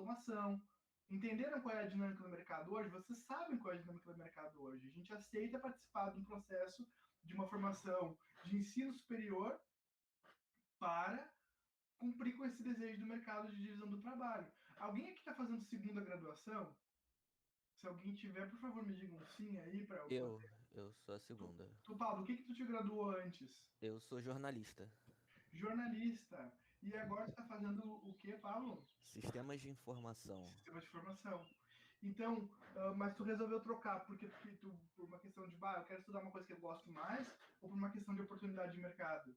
automação. Entenderam qual é a dinâmica do mercado hoje? Vocês sabem qual é a dinâmica do mercado hoje. A gente aceita participar de um processo de uma formação de ensino superior para cumprir com esse desejo do mercado de divisão do trabalho. Alguém aqui está fazendo segunda graduação? Se alguém tiver, por favor, me diga um sim aí para eu Eu, poder. eu sou a segunda. Pablo, o que tu te graduou antes? Eu sou jornalista. Jornalista. E agora você está fazendo o que, Pablo? Sistemas de informação. Sistema de formação. Então, mas tu resolveu trocar porque tu, por uma questão de, eu quero estudar uma coisa que eu gosto mais, ou por uma questão de oportunidade de mercado?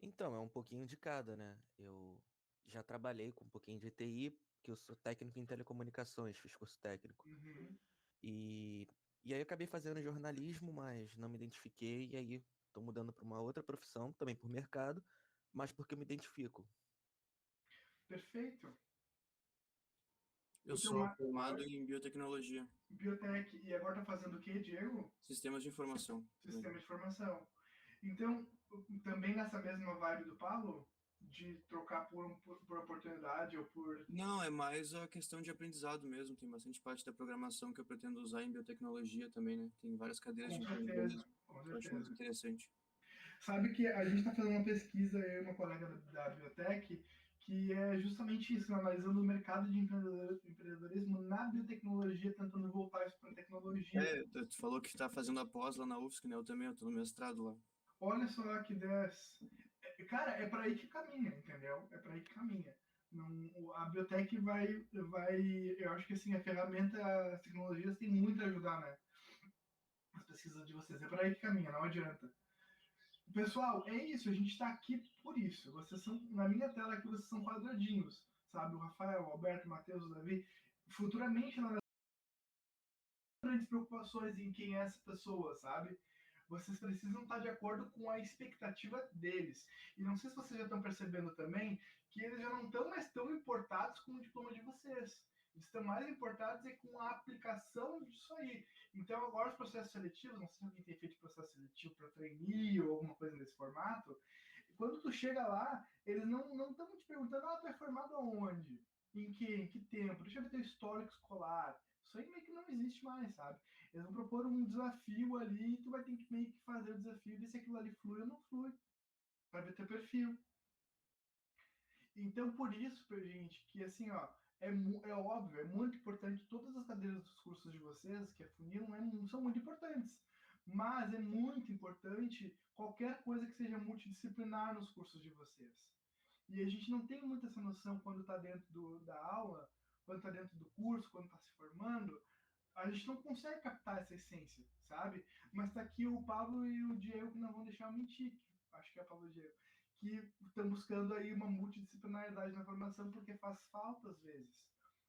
Então, é um pouquinho de cada, né? Eu já trabalhei com um pouquinho de TI, que eu sou técnico em telecomunicações, fiz curso técnico. Uhum. E, e aí eu acabei fazendo jornalismo, mas não me identifiquei, e aí tô mudando para uma outra profissão, também por mercado, mas porque eu me identifico. Perfeito. Eu Então, sou formado em biotecnologia, biotech, e agora tá fazendo o quê, Diego? sistemas de informação. Sistema de formação. Então, também nessa mesma vibe do Pablo, de trocar por oportunidade ou por. Não, é mais a questão de aprendizado mesmo. Tem bastante parte da programação que eu pretendo usar em biotecnologia também, né? Tem várias cadeiras Com de certeza, empreendedorismo com que eu acho muito certeza. interessante. Sabe que a gente está fazendo uma pesquisa, eu e uma colega da Biotech, que é justamente isso, analisando o mercado de empreendedorismo na biotecnologia, tentando voltar isso para a tecnologia. É, tu falou que está fazendo a pós lá na UFSC, né? Eu também, eu tô no mestrado lá. Olha só que 10. Cara, é para aí que caminha, entendeu? É para aí que caminha. Não, a biotech vai. Eu acho que assim, a ferramenta, as tecnologias têm muito a ajudar, né? As pesquisas de vocês. É para aí que caminha, não adianta. Pessoal, é isso. A gente está aqui por isso. Vocês são, na minha tela aqui, vocês são quadradinhos, sabe? O Rafael, o Alberto, o Matheus, o Davi. Futuramente, nós grandes preocupações em quem é essa pessoa, sabe? Vocês precisam estar de acordo com a expectativa deles. E não sei se vocês já estão percebendo também que eles já não estão mais tão importados com o diploma de vocês. Eles estão mais importados com a aplicação disso aí. Então, agora os processos seletivos, não sei se alguém tem feito processo seletivo para trainee ou alguma coisa nesse formato, quando tu chega lá, eles não estão te perguntando, tu é formado aonde? Em que tempo? Deixa eu ver teu histórico escolar. Isso aí meio que não existe mais, sabe? Eles vão propor um desafio ali e tu vai ter que meio que fazer o desafio, ver se aquilo ali flui ou não flui, para ver teu perfil. Então, por isso, gente, que assim, ó, é óbvio, é muito importante, todas as cadeiras dos cursos de vocês, que é funil, não são muito importantes. Mas é muito importante qualquer coisa que seja multidisciplinar nos cursos de vocês. E a gente não tem muita essa noção quando está dentro da aula, quando está dentro do curso, quando está se formando, a gente não consegue captar essa essência, sabe? Mas tá aqui o Pablo e o Diego que não vão deixar eu mentir, acho que é o Pablo e o Diego, que estão buscando aí uma multidisciplinaridade na formação porque faz falta às vezes.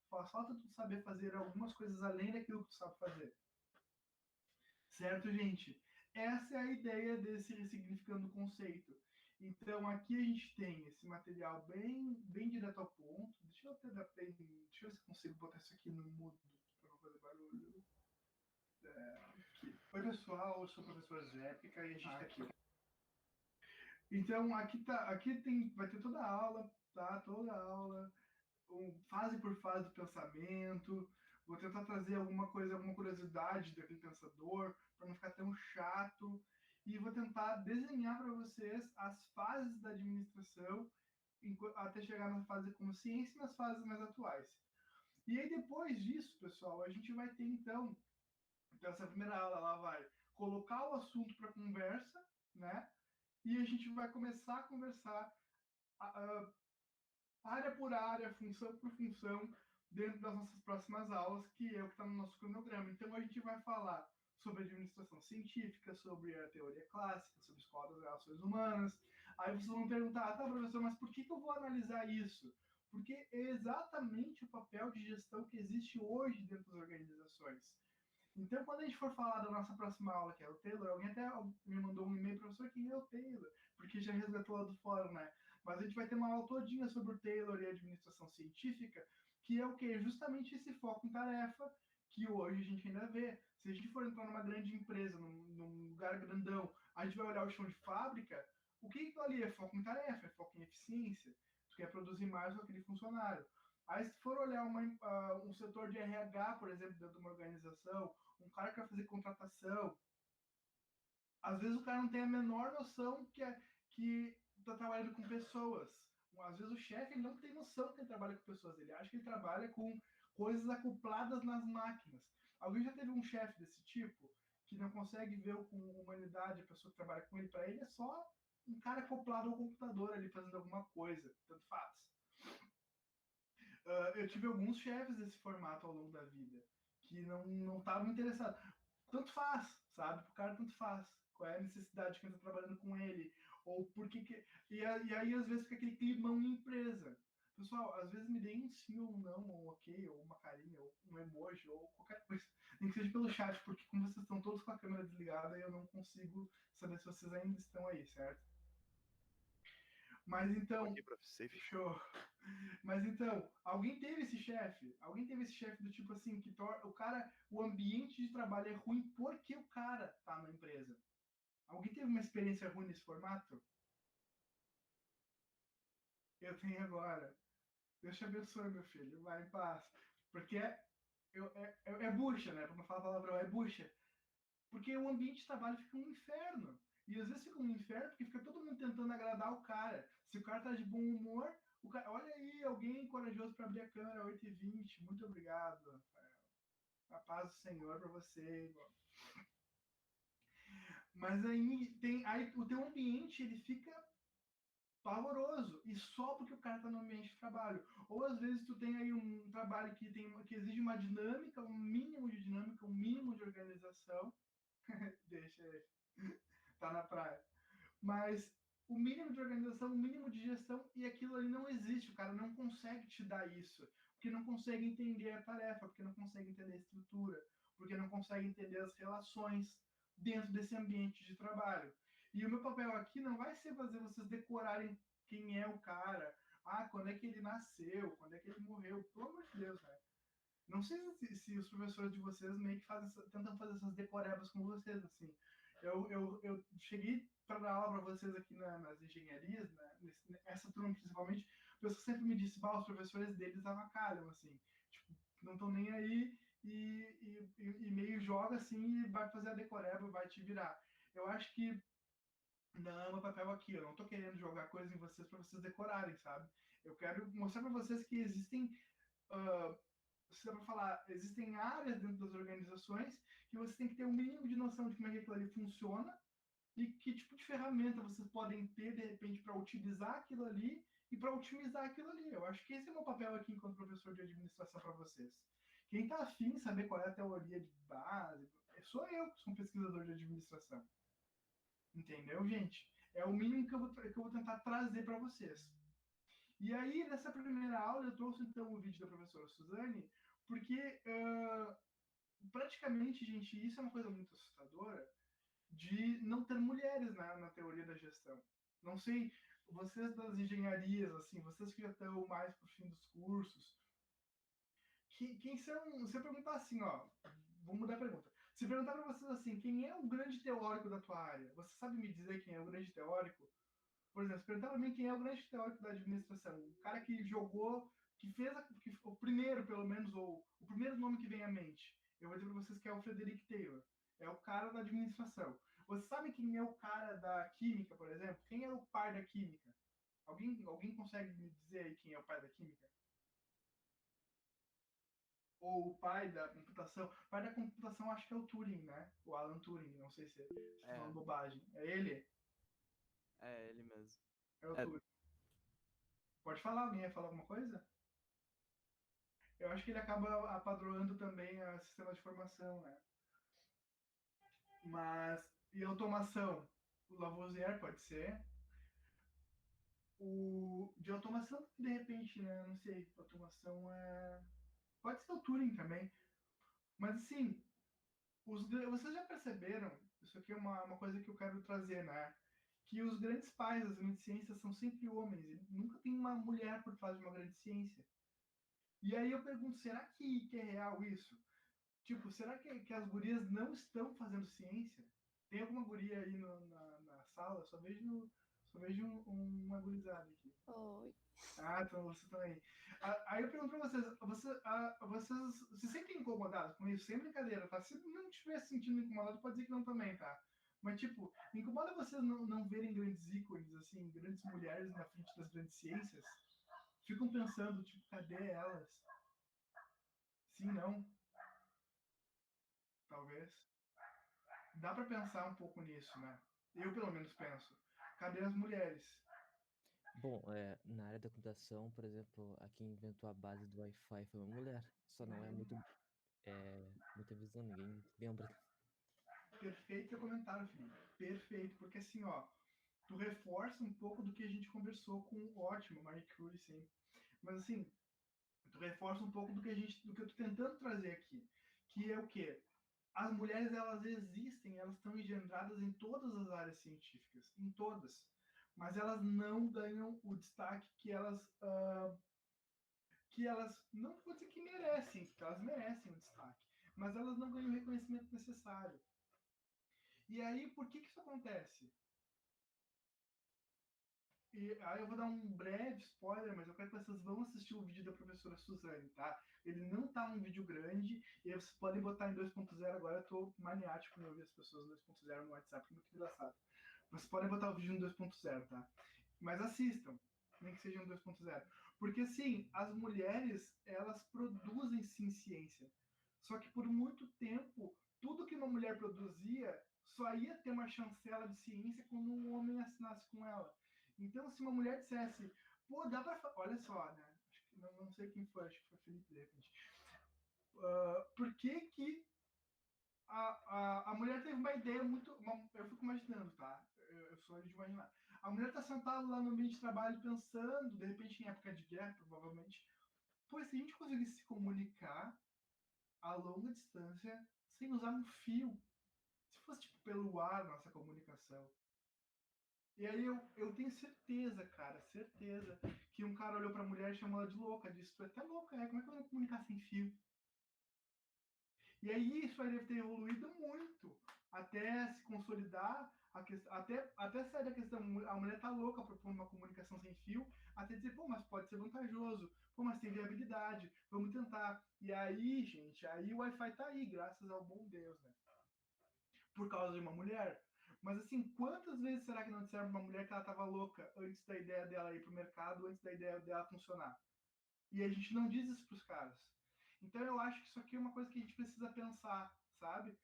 Faz falta tu saber fazer algumas coisas além daquilo que tu sabe fazer. Certo, gente? Essa é a ideia desse ressignificando o conceito. Então, aqui a gente tem esse material bem direto ao ponto. Deixa eu até dar bem. Deixa eu ver se eu consigo botar isso aqui no mudo para não fazer barulho. Aqui. Oi, pessoal, eu sou o professor Zépica e a gente está aqui. Então, vai ter toda a aula, tá? Toda a aula, fase por fase do pensamento. Vou tentar trazer alguma coisa, alguma curiosidade daquele pensador, para não ficar tão chato. E vou tentar desenhar para vocês as fases da administração até chegar na fase de consciência e nas fases mais atuais. E aí, depois disso, pessoal, a gente vai ter, então essa primeira aula ela vai colocar o assunto para conversa, né? E a gente vai começar a conversar área por área, função por função, dentro das nossas próximas aulas, que é o que está no nosso cronograma. Então, a gente vai falar sobre administração científica, sobre a teoria clássica, sobre escola das relações humanas. Aí vocês vão perguntar, tá, professor, mas por que eu vou analisar isso? Porque é exatamente o papel de gestão que existe hoje dentro das organizações. Então, quando a gente for falar da nossa próxima aula, que é o Taylor, alguém até me mandou um e-mail, professor, quem é o Taylor? Porque já resgatou lá do fórum, né? Mas a gente vai ter uma aula todinha sobre o Taylor e a administração científica, que é o quê? Justamente esse foco em tarefa que hoje a gente ainda vê. Se a gente for entrar numa grande empresa, num lugar grandão, a gente vai olhar o chão de fábrica, o que ali é foco em tarefa? É foco em eficiência. Tu quer produzir mais com aquele funcionário. Aí, se for olhar um setor de RH, por exemplo, dentro de uma organização, um cara que vai fazer contratação, às vezes o cara não tem a menor noção que está trabalhando com pessoas. Às vezes o chefe ele não tem noção que ele trabalha com pessoas, ele acha que ele trabalha com coisas acopladas nas máquinas. Alguém já teve um chefe desse tipo, que não consegue ver com humanidade a pessoa que trabalha com ele? Para ele é só um cara acoplado ao computador ali fazendo alguma coisa, tanto faz. Eu tive alguns chefes desse formato ao longo da vida, que não estavam interessados. Tanto faz, sabe? O cara tanto faz. Qual é a necessidade de quem está trabalhando com ele? Ou por que. E aí, às vezes, fica aquele climão em empresa. Pessoal, às vezes me deem um sim ou um não, ou um ok, ou uma carinha, ou um emoji, ou qualquer coisa. Nem que seja pelo chat, porque como vocês estão todos com a câmera desligada, eu não consigo saber se vocês ainda estão aí, certo? Mas então. Aqui, prof. Safe. Show. Mas então, alguém teve esse chefe? Alguém teve esse chefe do tipo assim, que o ambiente de trabalho é ruim porque o cara tá na empresa? Alguém teve uma experiência ruim nesse formato? Eu tenho agora. Deus te abençoe, meu filho. Vai em paz. Porque é bucha, né? Pra não falar palavrão, é bucha. Porque o ambiente de trabalho fica um inferno. E às vezes fica um inferno porque fica todo mundo tentando agradar o cara. Se o cara tá de bom humor, o cara, olha aí, alguém corajoso para abrir a câmera 8h20. Muito obrigado, Rafael. A paz do Senhor para você. Mas aí o teu ambiente ele fica pavoroso, e só porque o cara tá no ambiente de trabalho. Ou às vezes tu tem aí um trabalho que exige uma dinâmica, um mínimo de dinâmica, um mínimo de organização. Deixa ele. Tá na praia. Mas o mínimo de organização, o mínimo de gestão, e aquilo ali não existe. O cara não consegue te dar isso. Porque não consegue entender a tarefa, porque não consegue entender a estrutura, porque não consegue entender as relações dentro desse ambiente de trabalho. E o meu papel aqui não vai ser fazer vocês decorarem quem é o cara, quando é que ele nasceu, quando é que ele morreu, pelo amor de Deus, né? Não sei se os professores de vocês meio que tentam fazer essas decorebas com vocês, assim. Eu cheguei para dar aula para vocês aqui nas engenharias, né, essa turma principalmente, o pessoal sempre me disse, os professores deles avacalham, assim, tipo, não estão nem aí e meio joga assim e vai fazer a decoreba, vai te virar. Eu acho que não é meu papel aqui, eu não tô querendo jogar coisas em vocês para vocês decorarem, sabe? Eu quero mostrar para vocês que existem se dá para falar, existem áreas dentro das organizações que você tem que ter um mínimo de noção de como é que aquilo ali funciona e que tipo de ferramenta vocês podem ter, de repente, para utilizar aquilo ali e para otimizar aquilo ali. Eu acho que esse é o meu papel aqui enquanto professor de administração para vocês. Quem está afim de saber qual é a teoria de base, sou eu que sou um pesquisador de administração. Entendeu, gente? É o mínimo que eu vou tentar trazer para vocês. E aí, nessa primeira aula, eu trouxe então o vídeo da professora Suzane, porque praticamente, gente, isso é uma coisa muito assustadora, de não ter mulheres na teoria da gestão. Não sei, vocês das engenharias, assim, vocês que já estão mais pro fim dos cursos, quem são, se eu perguntar assim, vou mudar a pergunta. Se perguntar para vocês assim, quem é o grande teórico da tua área? Você sabe me dizer quem é o grande teórico? Por exemplo, se perguntar para mim quem é o grande teórico da administração, o cara que jogou, que fez o primeiro, pelo menos, ou o primeiro nome que vem à mente, eu vou dizer para vocês que é o Frederick Taylor. É o cara da administração. Você sabe quem é o cara da química, por exemplo? Quem é o pai da química? Alguém consegue me dizer aí quem é o pai da química? Ou o pai da computação? O pai da computação acho que é o Turing, né? O Alan Turing, não sei se é uma bobagem. É ele? É ele mesmo. É o Turing. Pode falar, alguém ia falar alguma coisa? Eu acho que ele acaba apadroando também o sistema de formação, né? Mas, e automação? O Lavoisier pode ser. De automação, de repente, né? Não sei, automação é... Pode ser o Turing também. Mas, assim, vocês já perceberam, isso aqui é uma coisa que eu quero trazer, né? Que os grandes pais das grandes ciências são sempre homens. E nunca tem uma mulher por trás de uma grande ciência. E aí eu pergunto, será que é real isso? Tipo, será que as gurias não estão fazendo ciência? Tem alguma guria aí na sala? Só Só vejo uma gurizada aqui. Oi. Ah, então você também. Aí eu pergunto pra vocês, vocês se sentem incomodados com isso? Sem brincadeira, tá? Se não estiver se sentindo incomodado, pode dizer que não também, tá? Mas, tipo, incomoda vocês não verem grandes ícones, assim, grandes mulheres na frente das grandes ciências? Ficam pensando, tipo, cadê elas? Sim, não? Talvez. Dá pra pensar um pouco nisso, né? Eu, pelo menos, penso. Cadê as mulheres? Bom, na área da computação, por exemplo, a quem inventou a base do Wi-Fi foi uma mulher. Só não é muita visão, ninguém lembra. Perfeito teu comentário, Felipe. Perfeito, porque assim, ó, tu reforça um pouco do que a gente conversou com ótimo, Marie Curie, sim. Mas assim, tu reforça um pouco do que eu tô tentando trazer aqui, que é o quê? As mulheres, elas existem, elas estão engendradas em todas as áreas científicas, em todas. Mas elas não ganham o destaque que elas não vou dizer que merecem, porque elas merecem o destaque, mas elas não ganham o reconhecimento necessário. E aí, por que isso acontece? E aí eu vou dar um breve spoiler, mas eu quero que vocês vão assistir o vídeo da professora Suzane, tá? Ele não tá um vídeo grande, e aí vocês podem botar em 2.0, agora eu tô maniático em ouvir as pessoas 2.0 no WhatsApp, muito engraçado. Vocês podem botar o vídeo em 2.0, tá? Mas assistam, nem que seja em 2.0. Porque, assim, as mulheres, elas produzem, sim, ciência. Só que por muito tempo, tudo que uma mulher produzia só ia ter uma chancela de ciência quando um homem assinasse com ela. Então, se uma mulher dissesse, pô, dá pra... Olha só, né? Acho que não sei quem foi, acho que foi Felipe, de repente. Por que a mulher teve uma ideia muito... eu fico imaginando, tá? Eu sou de imaginar. A mulher tá sentada lá no ambiente de trabalho pensando, de repente em época de guerra, provavelmente, pois se a gente conseguisse se comunicar a longa distância sem usar um fio, se fosse tipo pelo ar nossa comunicação. E aí eu tenho certeza, cara, certeza, que um cara olhou pra mulher e chamou ela de louca, disse, tu é até louca, como é que eu vou comunicar sem fio? E aí isso aí deve ter evoluído muito, até se consolidar, até sair da questão, a mulher tá louca propondo uma comunicação sem fio, até dizer, pô, mas pode ser vantajoso, pô, mas tem viabilidade, vamos tentar. E aí, gente, aí o Wi-Fi tá aí, graças ao bom Deus, né? Por causa de uma mulher. Mas assim, quantas vezes será que não disseram pra uma mulher que ela tava louca antes da ideia dela ir pro mercado, antes da ideia dela funcionar? E a gente não diz isso pros caras. Então eu acho que isso aqui é uma coisa que a gente precisa pensar, sabe?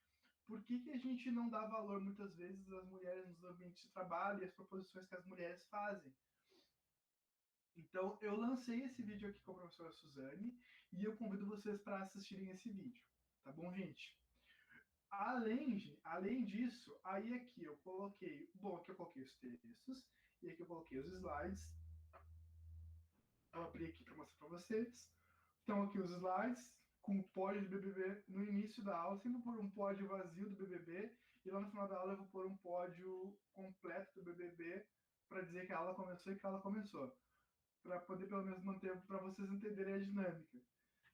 Por que a gente não dá valor muitas vezes às mulheres nos ambientes de trabalho e às proposições que as mulheres fazem? Então eu lancei esse vídeo aqui com a professora Suzane e eu convido vocês para assistirem esse vídeo, tá bom, gente? Além disso, aí aqui eu coloquei, bom, aqui eu coloquei os textos e aqui eu coloquei os slides. Vou abrir aqui para mostrar para vocês. Então aqui os slides com o pódio do BBB no início da aula, sempre por um pódio vazio do BBB, e lá no final da aula eu vou pôr um pódio completo do BBB para dizer que a aula começou e que a aula começou, para poder pelo menos manter, para vocês entenderem a dinâmica.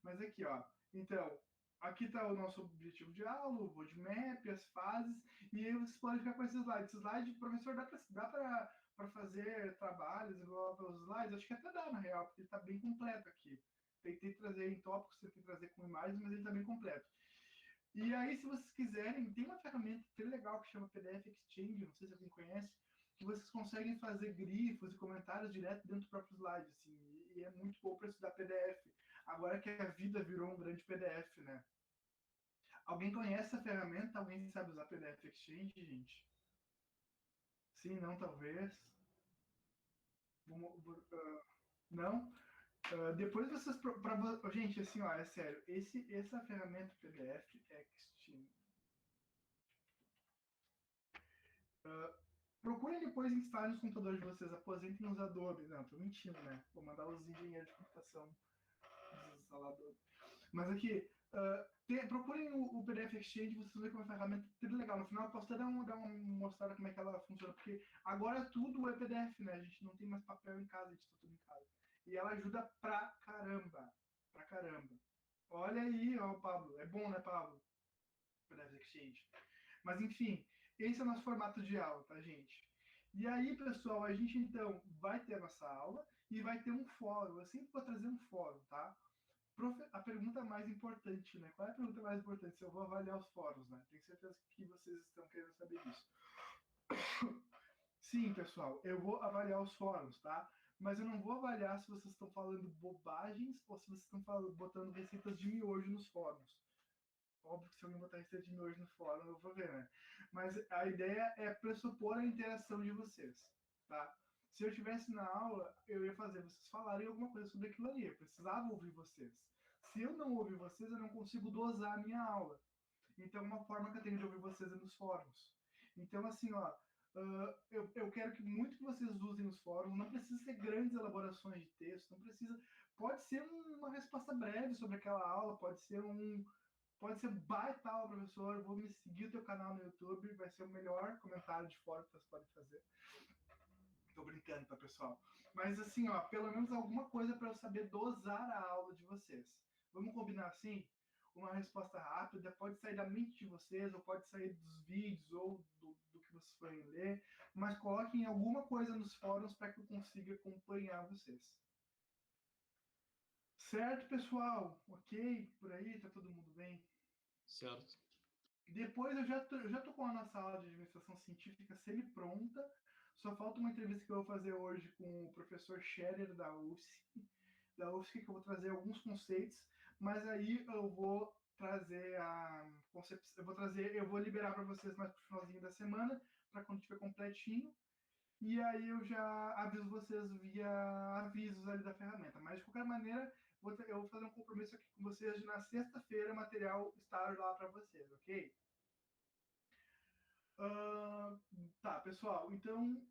Mas aqui, ó, então, aqui está o nosso objetivo de aula, o roadmap, as fases, e aí vocês podem ficar com esses slides. Esse slide, professor, dá para fazer trabalhos pelos slides? Acho que até dá, na real, porque ele está bem completo aqui. Tentei trazer em tópicos, tentei trazer com imagens, mas ele está bem completo. E aí, se vocês quiserem, tem uma ferramenta bem legal que chama PDF Exchange, não sei se alguém conhece, que vocês conseguem fazer grifos e comentários direto dentro do próprio slide, assim, e é muito bom para estudar PDF. Agora que a vida virou um grande PDF, né? Alguém conhece essa ferramenta? Alguém sabe usar PDF Exchange, gente? Sim, não, talvez. Não? Depois vocês... gente, assim, ó, é sério. Essa ferramenta PDF Exchange... procurem depois instalar nos computadores de vocês, aposentem os Adobe. Não, tô mentindo, né? Vou mandar os engenheiros de computação desinstalar Adobe. Mas aqui, procurem o PDF Exchange, vocês vão ver que é uma ferramenta tudo legal. No final eu posso até dar uma mostrada como é que ela funciona, porque agora tudo é PDF, né? A gente não tem mais papel em casa, a gente tá tudo em casa. E ela ajuda pra caramba. Pra caramba. Olha aí, ó, Pablo. É bom, né, Pablo? PDF Exchange. Mas enfim, esse é o nosso formato de aula, tá, gente? E aí, pessoal, a gente então vai ter a nossa aula e vai ter um fórum. Eu sempre vou trazer um fórum, tá? A pergunta mais importante, né? Qual é a pergunta mais importante? Se eu vou avaliar os fóruns, né? Tenho certeza que vocês estão querendo saber disso. Sim, pessoal, eu vou avaliar os fóruns, tá? Mas eu não vou avaliar se vocês estão falando bobagens ou se vocês estão botando receitas de miojo nos fóruns. Óbvio que se alguém botar receita de miojo no fórum, eu vou ver, né? Mas a ideia é pressupor a interação de vocês, tá? Se eu estivesse na aula, eu ia fazer vocês falarem alguma coisa sobre aquilo ali. Eu precisava ouvir vocês. Se eu não ouvir vocês, eu não consigo dosar a minha aula. Então, uma forma que eu tenho de ouvir vocês é nos fóruns. Então, assim, ó, eu quero que muito que vocês usem os fóruns. Não precisa ser grandes elaborações de texto, não precisa. Pode ser uma resposta breve sobre aquela aula, pode ser baita aula, professor. Vou me seguir o teu canal no YouTube, vai ser o melhor comentário de fórum que vocês podem fazer. Tô brincando, tá, pessoal? Mas assim, ó, pelo menos alguma coisa para eu saber dosar a aula de vocês. Vamos combinar assim? Uma resposta rápida, pode sair da mente de vocês, ou pode sair dos vídeos, ou do que vocês forem ler, mas coloquem alguma coisa nos fóruns para que eu consiga acompanhar vocês. Certo, pessoal? Ok? Por aí? Tá todo mundo bem? Certo. Depois eu já tô com a nossa aula de administração científica semi-pronta. Só falta uma entrevista que eu vou fazer hoje com o professor Scherer da UFSC, que eu vou trazer alguns conceitos, mas aí eu vou trazer a concepção, eu vou liberar para vocês mais pro finalzinho da semana, para quando estiver completinho. E aí eu já aviso vocês via avisos ali da ferramenta. Mas de qualquer maneira, eu vou fazer um compromisso aqui com vocês de na sexta-feira o material estar lá para vocês, ok? Tá, pessoal. Então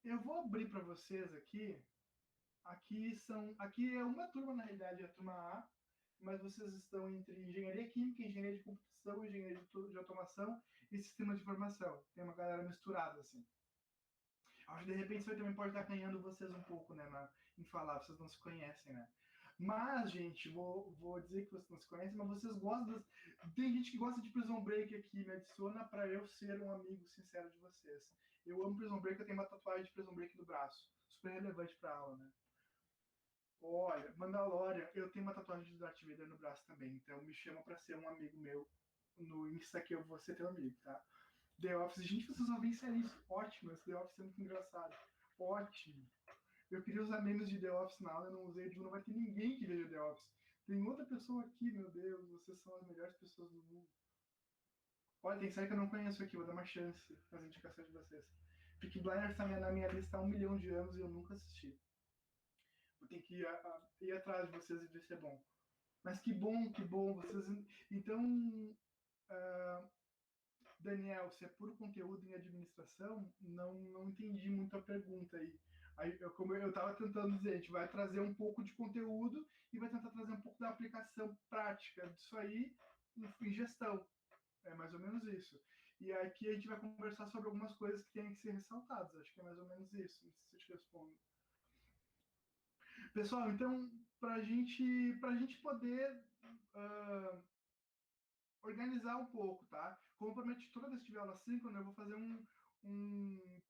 eu vou abrir para vocês aqui. Aqui é uma turma, na realidade, é a turma A, mas vocês estão entre engenharia química, engenharia de computação, engenharia de automação e sistema de informação. Tem uma galera misturada, assim. Acho que de repente isso também pode estar ganhando vocês um pouco, né, em falar, vocês não se conhecem, né? Mas, gente, vou dizer que vocês não se conhecem, mas vocês gostam Tem gente que gosta de Prison Break aqui, me adiciona para eu ser um amigo sincero de vocês. Eu amo Prison Break, eu tenho uma tatuagem de Prison Break no braço. Super relevante pra aula, né? Olha, Mandalorian, eu tenho uma tatuagem de Darth Vader no braço também, então me chama pra ser um amigo meu. No Insta que eu vou ser teu amigo, tá? The Office, gente, vocês só veem séries ótimo, esse The Office é muito engraçado. Ótimo. Eu queria usar memes de The Office na aula, eu não usei, não vai ter ninguém que veja The Office. Tem outra pessoa aqui, meu Deus, vocês são as melhores pessoas do mundo. Olha, tem série que eu não conheço aqui, vou dar uma chance nas indicações de vocês. Peaky Blinders tá na minha lista há 1 milhão de anos e eu nunca assisti. Vou ter que ir atrás de vocês e ver se é bom. Mas que bom, vocês... Então, Daniel, se é puro conteúdo em administração, não entendi muito a pergunta aí. Como eu estava tentando dizer, a gente vai trazer um pouco de conteúdo e vai tentar trazer um pouco da aplicação prática disso aí em gestão. É mais ou menos isso. E aqui a gente vai conversar sobre algumas coisas que têm que ser ressaltadas. Acho que é mais ou menos isso. Não sei se eu te respondo. Pessoal, então, para a gente poder organizar um pouco, tá? Como prometi, toda vez que tiver aula síncrona, eu vou fazer um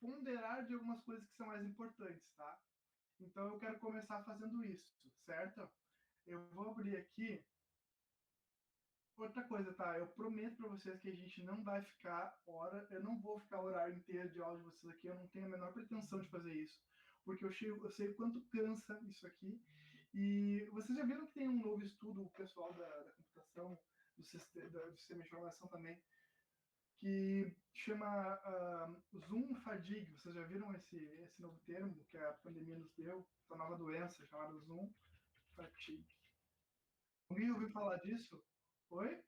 ponderar de algumas coisas que são mais importantes, tá? Então, eu quero começar fazendo isso, certo? Eu vou abrir aqui. Outra coisa, tá? Eu prometo para vocês que a gente não vai ficar eu não vou ficar o horário inteiro de aula de vocês aqui, eu não tenho a menor pretensão de fazer isso, porque eu sei o quanto cansa isso aqui. E vocês já viram que tem um novo estudo, o pessoal da computação, do sistema de informação também, que chama Zoom Fatigue. Vocês já viram esse novo termo que a pandemia nos deu, essa nova doença chamada Zoom Fatigue? Alguém ouviu falar disso? Oi?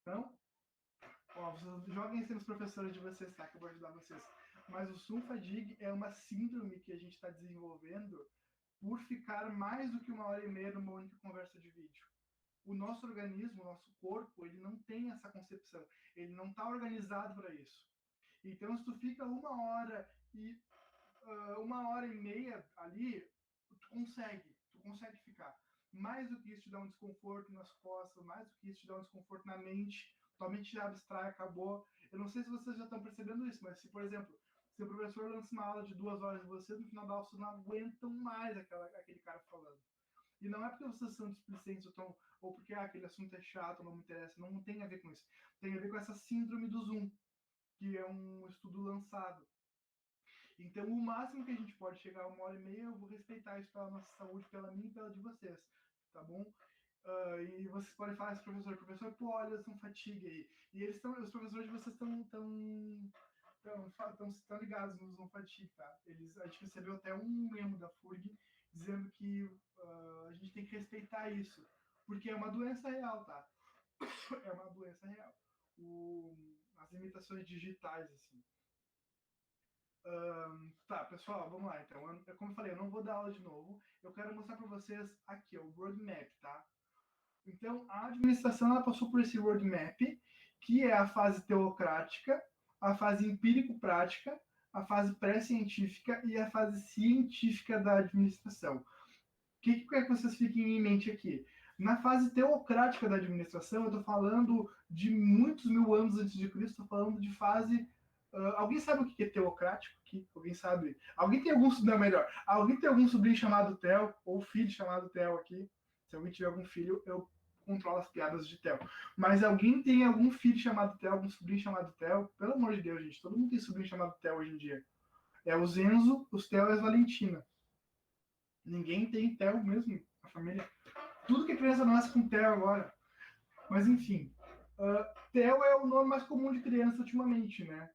Não? Ó, vocês joguem isso nos professores de vocês, tá? Que eu vou ajudar vocês. Mas o Zoom Fatigue é uma síndrome que a gente está desenvolvendo por ficar mais do que 1h30 numa única conversa de vídeo. O nosso organismo, o nosso corpo, ele não tem essa concepção. Ele não está organizado para isso. Então, se tu fica 1h e 1h30 ali, tu consegue ficar. Mais do que isso te dá um desconforto nas costas, mais do que isso te dá um desconforto na mente, tua mente já abstrai, acabou. Eu não sei se vocês já estão percebendo isso, mas se, por exemplo, Se o professor lança uma aula de 2 horas de vocês, no final da aula vocês não aguentam mais aquele cara falando. E não é porque vocês são displicentes ou porque aquele assunto é chato, não me interessa. Não tem a ver com isso. Tem a ver com essa síndrome do Zoom, que é um estudo lançado. Então, o máximo que a gente pode chegar a 1h30, eu vou respeitar isso pela nossa saúde, pela minha e pela de vocês, tá bom? E vocês podem falar isso, professor, pô, olha, são fatiga aí. E os professores de vocês estão ligados nos não fatiga, tá? A gente recebeu até um memo da FURG dizendo que a gente tem que respeitar isso, porque é uma doença real, tá? É uma doença real. As limitações digitais, assim. Tá, pessoal, vamos lá. Então, como eu falei, eu não vou dar aula de novo. Eu quero mostrar para vocês aqui, ó, o roadmap, tá? Então, a administração ela passou por esse roadmap, que é a fase teocrática, a fase empírico-prática, a fase pré-científica e a fase científica da administração. O que eu quero que vocês fiquem em mente aqui? Na fase teocrática da administração, eu estou falando de muitos mil anos antes de Cristo, estou falando de fase... alguém sabe o que é teocrático? Alguém sabe? Alguém tem algum sobrinho chamado Theo, ou filho chamado Theo aqui? Se alguém tiver algum filho, eu controlo as piadas de Theo. Mas alguém tem algum filho chamado Theo, algum sobrinho chamado Theo? Pelo amor de Deus, gente, todo mundo tem sobrinho chamado Theo hoje em dia. É o Zenzo, os Theo e as Valentina. Ninguém tem Theo mesmo na família. Tudo que criança nasce com Theo agora. Mas enfim, Theo é o nome mais comum de criança ultimamente, né?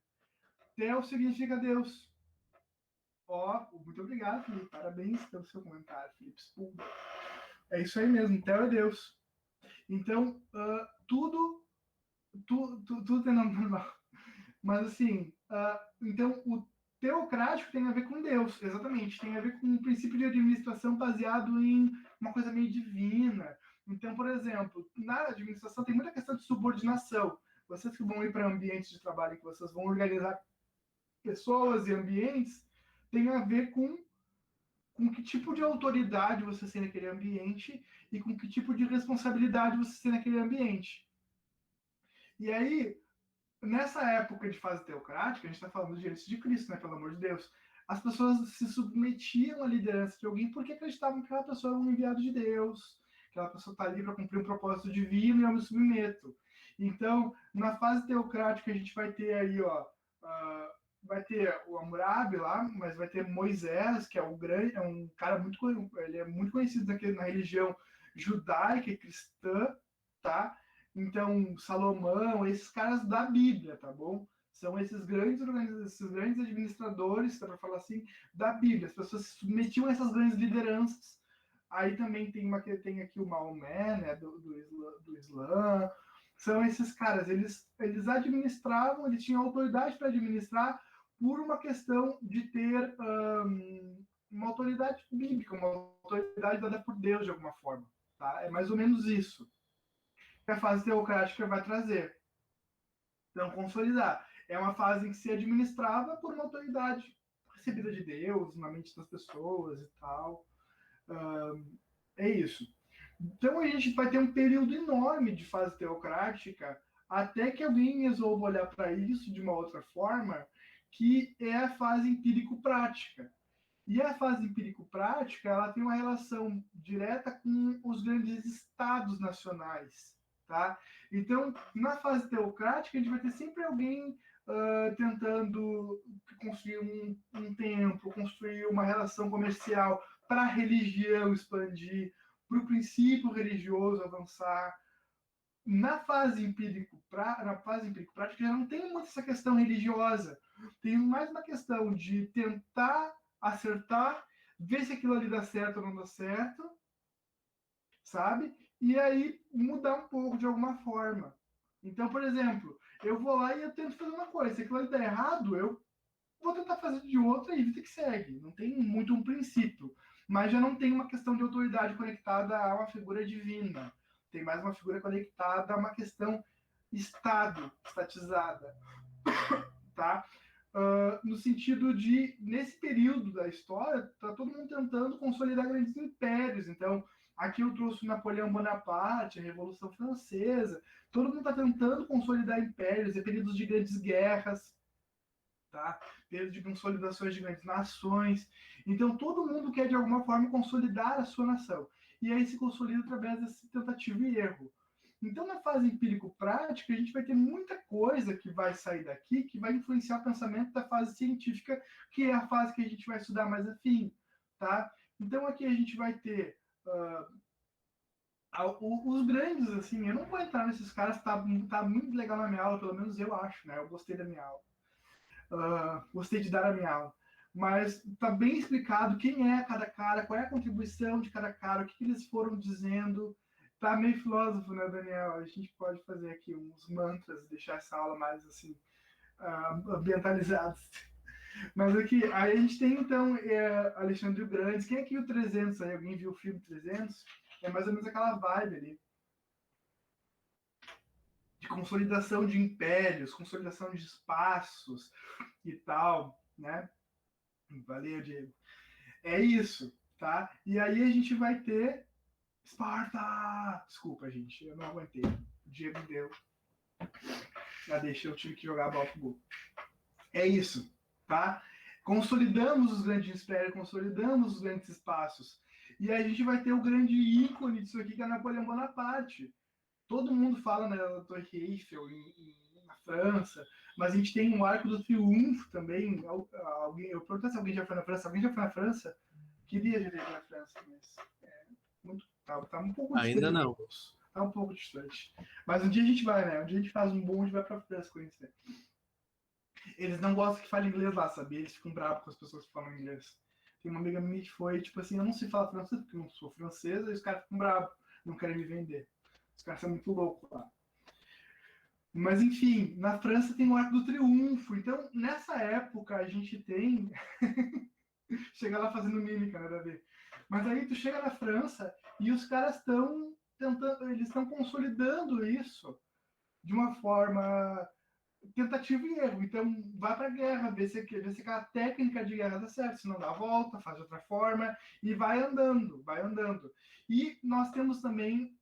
Theo significa Deus. Muito obrigado, Felipe. Parabéns pelo seu comentário, Felipe Spulga. É isso aí mesmo, Theo é Deus. Então, tudo tem nome normal. Mas assim, então o teocrático tem a ver com Deus, exatamente. Tem a ver com um princípio de administração baseado em uma coisa meio divina. Então, por exemplo, na administração tem muita questão de subordinação. Vocês que vão ir para ambientes de trabalho, que vocês vão organizar pessoas e ambientes, tem a ver com que tipo de autoridade você tem naquele ambiente e com que tipo de responsabilidade você tem naquele ambiente. E aí, nessa época de fase teocrática, a gente está falando de antes de Cristo, né, pelo amor de Deus, as pessoas se submetiam à liderança de alguém porque acreditavam que aquela pessoa é um enviado de Deus, que aquela pessoa está ali para cumprir um propósito divino e eu me submeto. Então, na fase teocrática, a gente vai ter aí, vai ter o Hammurabi lá, mas vai ter Moisés, que é um cara ele é muito conhecido na religião judaica e cristã, tá? Então, Salomão, esses caras da Bíblia, tá bom? São esses grandes administradores, tá para falar assim, da Bíblia. As pessoas se submetiam a essas grandes lideranças. Aí também tem aqui o Maomé, né, do Islã. São esses caras, eles administravam, eles tinham autoridade para administrar por uma questão de ter uma autoridade bíblica, uma autoridade dada por Deus de alguma forma. Tá? É mais ou menos isso que a fase teocrática vai trazer. Então, consolidar. É uma fase em que se administrava por uma autoridade recebida de Deus, na mente das pessoas e tal. É isso. Então, a gente vai ter um período enorme de fase teocrática até que alguém resolva olhar para isso de uma outra forma, que é a fase empírico-prática. E a fase empírico-prática ela tem uma relação direta com os grandes estados nacionais. Tá? Então, na fase teocrática, a gente vai ter sempre alguém tentando construir um templo, construir uma relação comercial para a religião expandir, para o princípio religioso avançar. Na fase empírico-prática já não tem muito essa questão religiosa. Tem mais uma questão de tentar acertar, ver se aquilo ali dá certo ou não dá certo, sabe? E aí mudar um pouco de alguma forma. Então, por exemplo, eu vou lá e eu tento fazer uma coisa. Se aquilo ali der errado, eu vou tentar fazer de outra e vida que segue. Não tem muito um princípio. Mas já não tem uma questão de autoridade conectada a uma figura divina. Tem mais uma figura conectada a uma questão estatizada. Tá? No sentido de, nesse período da história, está todo mundo tentando consolidar grandes impérios. Então, aqui eu trouxe Napoleão Bonaparte, a Revolução Francesa. Todo mundo está tentando consolidar impérios, períodos de grandes guerras. tá? Período de consolidações de grandes nações. Então, todo mundo quer, de alguma forma, consolidar a sua nação. E aí se consolida através desse tentativa e erro. Então, na fase empírico-prática, a gente vai ter muita coisa que vai sair daqui, que vai influenciar o pensamento da fase científica, que é a fase que a gente vai estudar mais afim, tá? Então, aqui a gente vai ter os grandes, assim, eu não vou entrar nesses caras, tá muito legal na minha aula, pelo menos eu acho, né? Eu gostei da minha aula. Gostei de dar a minha aula. Mas tá bem explicado quem é cada cara, qual é a contribuição de cada cara, o que eles foram dizendo. Tá meio filósofo, né, Daniel? A gente pode fazer aqui uns mantras, deixar essa aula mais, assim, ambientalizada. Mas aqui, aí a gente tem, então, Alexandre o Grande. Quem é aqui o 300? Aí alguém viu o filme 300? É mais ou menos aquela vibe ali. De consolidação de impérios, consolidação de espaços e tal, né? Valeu, Diego. É isso, tá? E aí a gente vai ter Esparta! Desculpa, gente, eu não aguentei. O Diego deu. Já deixei, eu tive que jogar a bola pro gol. É isso, tá? Consolidamos os grandes impérios, consolidamos os grandes espaços. E aí a gente vai ter o grande ícone disso aqui, que é Napoleão Bonaparte. Todo mundo fala na Torre Eiffel, na França, mas a gente tem um Arco do Triunfo também. Eu perguntei se alguém já foi na França. Alguém já foi na França? Queria já ir na França, mas tá um pouco distante. Ainda não. Tá um pouco distante. Mas um dia a gente vai, né? Um dia a gente faz um bonde e vai pra França conhecer. Eles não gostam que fale inglês lá, sabia? Eles ficam bravos com as pessoas que falam inglês. Tem uma amiga minha que foi, tipo assim, eu não sei falar francês porque eu não sou francesa, e os caras ficam bravos, não querem me vender. Os caras são muito loucos lá. Mas, enfim, na França tem o Arco do Triunfo. Então, nessa época, a gente tem... Chega lá fazendo mímica, nada a ver. Mas aí tu chega na França e os caras estão tentando... Eles estão consolidando isso de uma forma... tentativa e erro. Então, vai para a guerra, vê se aquela técnica de guerra dá certo. Se não dá a volta, faz de outra forma e vai andando, vai andando. E nós temos também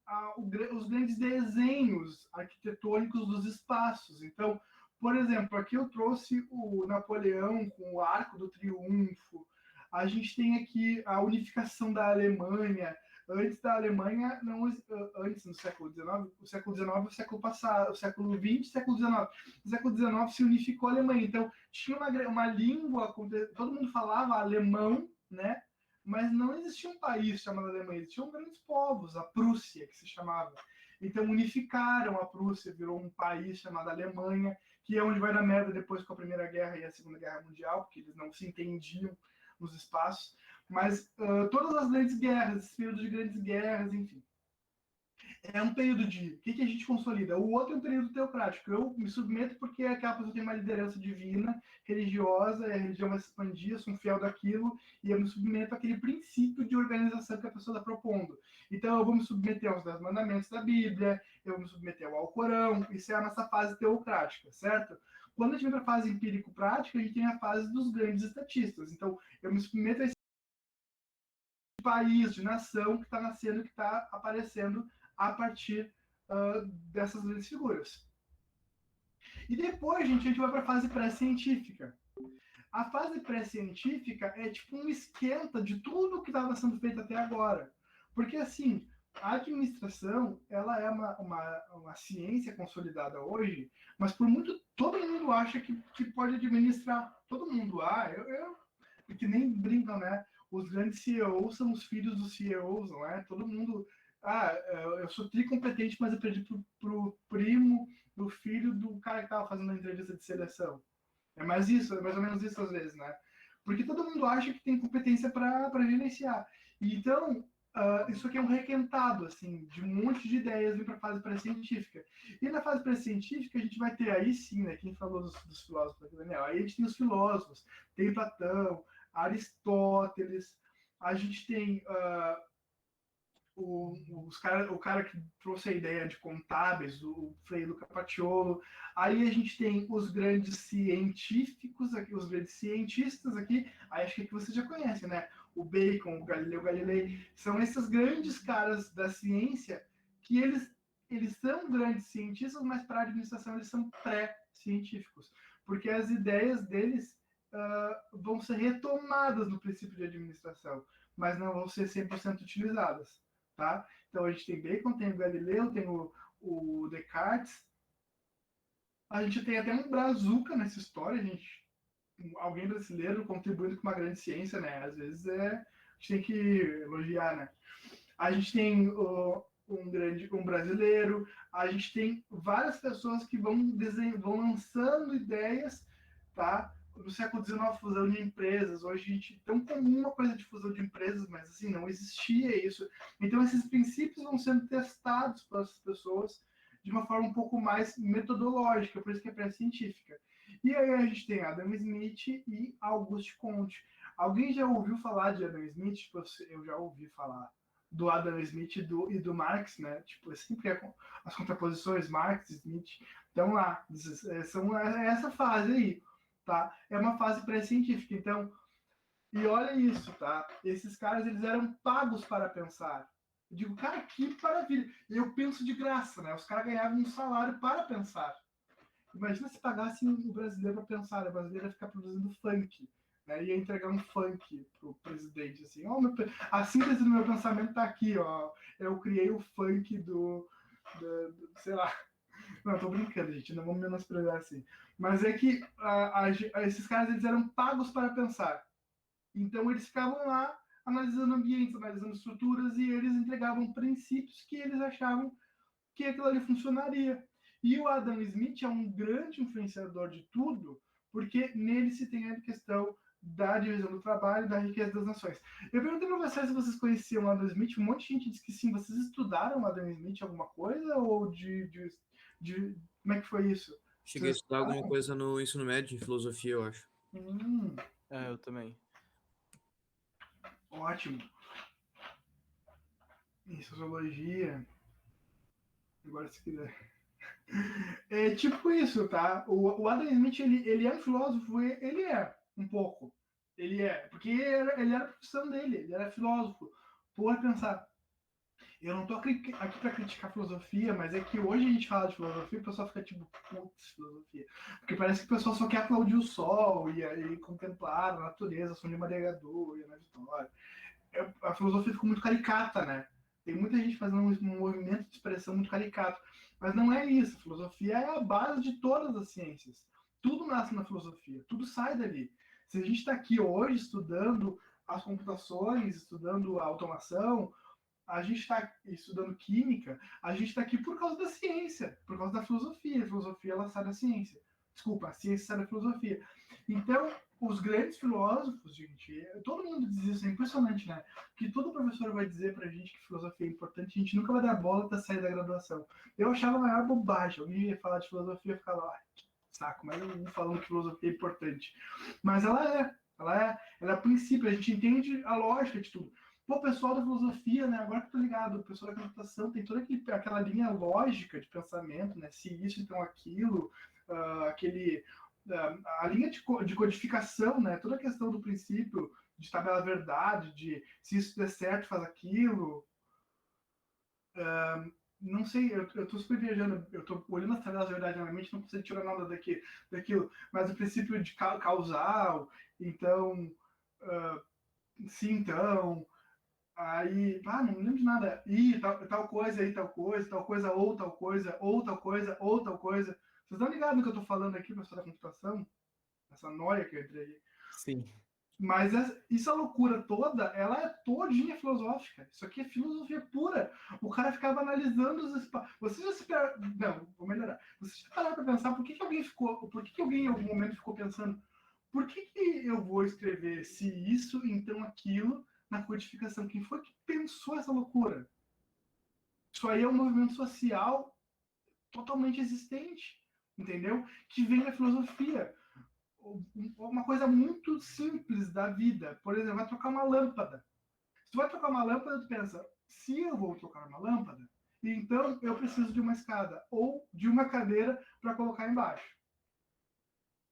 os grandes desenhos arquitetônicos dos espaços. Então, por exemplo, aqui eu trouxe o Napoleão com o Arco do Triunfo. A gente tem aqui a unificação da Alemanha. Antes da Alemanha, não, antes do século XIX, o século XIX é o século passado, o século XX, século XIX. No século XIX se unificou a Alemanha. Então, tinha uma língua, todo mundo falava alemão, né? Mas não existia um país chamado Alemanha, existiam grandes povos, a Prússia, que se chamava. Então, unificaram a Prússia, virou um país chamado Alemanha, que é onde vai dar merda depois com a Primeira Guerra e a Segunda Guerra Mundial, porque eles não se entendiam nos espaços. Mas todas as grandes guerras, esse período de grandes guerras, enfim. É um período de... O que a gente consolida? O outro é um período teocrático. Eu me submeto porque aquela pessoa tem uma liderança divina, religiosa, a religião vai se expandir, eu sou um fiel daquilo, e eu me submeto àquele princípio de organização que a pessoa está propondo. Então, eu vou me submeter aos 10 mandamentos da Bíblia, eu vou me submeter ao Alcorão, isso é a nossa fase teocrática, certo? Quando a gente vai para a fase empírico-prática, a gente tem a fase dos grandes estatistas. Então, eu me submeto a esse país, de nação que está nascendo, que está aparecendo a partir dessas grandes figuras. E depois, gente, a gente vai para a fase pré-científica. A fase pré-científica é tipo um esquenta de tudo que estava sendo feito até agora. Porque, assim, a administração, ela é uma ciência consolidada hoje, mas por muito... Todo mundo acha que pode administrar. Todo mundo, que nem brincam, né? Os grandes CEOs são os filhos dos CEOs, não é? Todo mundo... eu sou tricompetente, mas eu perdi pro primo do filho do cara que estava fazendo a entrevista de seleção. É mais ou menos isso às vezes, né? Porque todo mundo acha que tem competência para gerenciar. E então, isso aqui é um requentado, assim, de um monte de ideias para a fase pré-científica. E na fase pré-científica a gente vai ter aí sim, né? Quem falou dos filósofos aqui, Daniel? Aí a gente tem os filósofos, tem Platão, Aristóteles, a gente tem... o cara que trouxe a ideia de contábeis, o Frei Luca Paciolo. Aí a gente tem os grandes científicos aqui, os grandes cientistas aqui. Aí acho que aqui vocês já conhecem, né? O Bacon, o Galileu Galilei. São esses grandes caras da ciência que eles são grandes cientistas, mas para a administração eles são pré-científicos. porque as ideias deles vão ser retomadas no princípio de administração, mas não vão ser 100% utilizadas, tá? Então a gente tem Bacon, tem o Galileu, tem o Descartes, a gente tem até um Brazuca nessa história, alguém brasileiro contribuindo com uma grande ciência, né? Às vezes a gente tem que elogiar, né? A gente tem um brasileiro, a gente tem várias pessoas que vão lançando ideias, tá? No século XIX, fusão de empresas. Hoje a gente tão comum uma coisa de fusão de empresas, mas assim, não existia isso. Então esses princípios vão sendo testados para essas pessoas de uma forma um pouco mais metodológica, por isso que é pré-científica. E aí a gente tem Adam Smith e Auguste Comte. Alguém já ouviu falar de Adam Smith? Tipo, eu já ouvi falar do Adam Smith e do Marx, né? Tipo, sempre as contraposições Marx e Smith estão lá. São essa fase aí, tá? É uma fase pré-científica. Então, e olha isso, tá? Esses caras, eles eram pagos para pensar. Eu digo, cara, que maravilha. E eu penso de graça, né? Os caras ganhavam um salário para pensar. Imagina se pagassem o brasileiro para pensar. O brasileiro ia ficar produzindo funk. Né? Ia entregar um funk pro presidente. Assim, a síntese do meu pensamento tá aqui, ó. Eu criei o funk do sei lá. Não, tô brincando, gente. Não vamos menosprezar assim. Mas é que esses caras, eles eram pagos para pensar. Então eles ficavam lá analisando ambientes, analisando estruturas, e eles entregavam princípios que eles achavam que aquilo ali funcionaria. E o Adam Smith é um grande influenciador de tudo, porque nele se tem a questão da divisão do trabalho e da riqueza das nações. Eu perguntei para vocês se vocês conheciam o Adam Smith, um monte de gente disse que sim. Vocês estudaram o Adam Smith alguma coisa? Ou como é que foi isso? Cheguei a estudar alguma coisa no ensino médio, em filosofia, eu acho. Eu também. Ótimo. Em sociologia. Agora, se quiser. É tipo isso, tá? O Adam Smith, ele é um filósofo, ele é um pouco. Ele é, porque ele era a profissão dele, ele era filósofo. Por pensar, eu não tô aqui para criticar filosofia, mas é que hoje a gente fala de filosofia e o pessoal fica tipo, putz, filosofia. Porque parece que o pessoal só quer aplaudir o sol e contemplar a natureza, som de maregador e a vitória. A filosofia ficou muito caricata, né? Tem muita gente fazendo um movimento de expressão muito caricato. Mas não é isso. A filosofia é a base de todas as ciências. Tudo nasce na filosofia. Tudo sai dali. Se a gente está aqui hoje estudando as computações, estudando a automação, a gente está estudando química, a gente está aqui por causa da ciência, por causa da filosofia. A filosofia, ela sai da ciência. Desculpa, a ciência sai da filosofia. Então, os grandes filósofos, gente, todo mundo diz isso, é impressionante, né? Que todo professor vai dizer pra gente que filosofia é importante, a gente nunca vai dar bola até sair da graduação. Eu achava a maior bobagem, alguém ia falar de filosofia e ficava, saco, mas eu não falando que filosofia é importante. Mas ela é princípio, a gente entende a lógica de tudo. Pô, o pessoal da filosofia, né, agora que eu tô ligado, o pessoal da computação tem toda aquela linha lógica de pensamento, né, se isso, então aquilo, a linha de codificação, né? Toda a questão do princípio de tabela verdade, de se isso der certo, faz aquilo. Não sei, eu tô super viajando, eu tô olhando as tabelas verdade na minha mente, não consigo tirar nada daquilo, mas o princípio de causal, então, sim, então, aí, não lembro de nada, tal coisa, aí tal coisa, ou tal coisa, ou tal coisa, ou tal coisa. Vocês estão ligados no que eu estou falando aqui, professor da computação? Essa noia que eu entrei. Sim. Mas essa loucura toda, ela é todinha filosófica. Isso aqui é filosofia pura. O cara ficava analisando os espaços. Você já se... Não, vou melhorar. Você já pararam para pensar por que alguém em algum momento ficou pensando por que eu vou escrever se isso, então aquilo, na codificação? Quem foi que pensou essa loucura? Isso aí é um movimento social totalmente existente. Entendeu? Que vem da filosofia. Uma coisa muito simples da vida. Por exemplo, vai trocar uma lâmpada. Se tu vai trocar uma lâmpada, tu pensa, se eu vou trocar uma lâmpada, então eu preciso de uma escada ou de uma cadeira para colocar embaixo.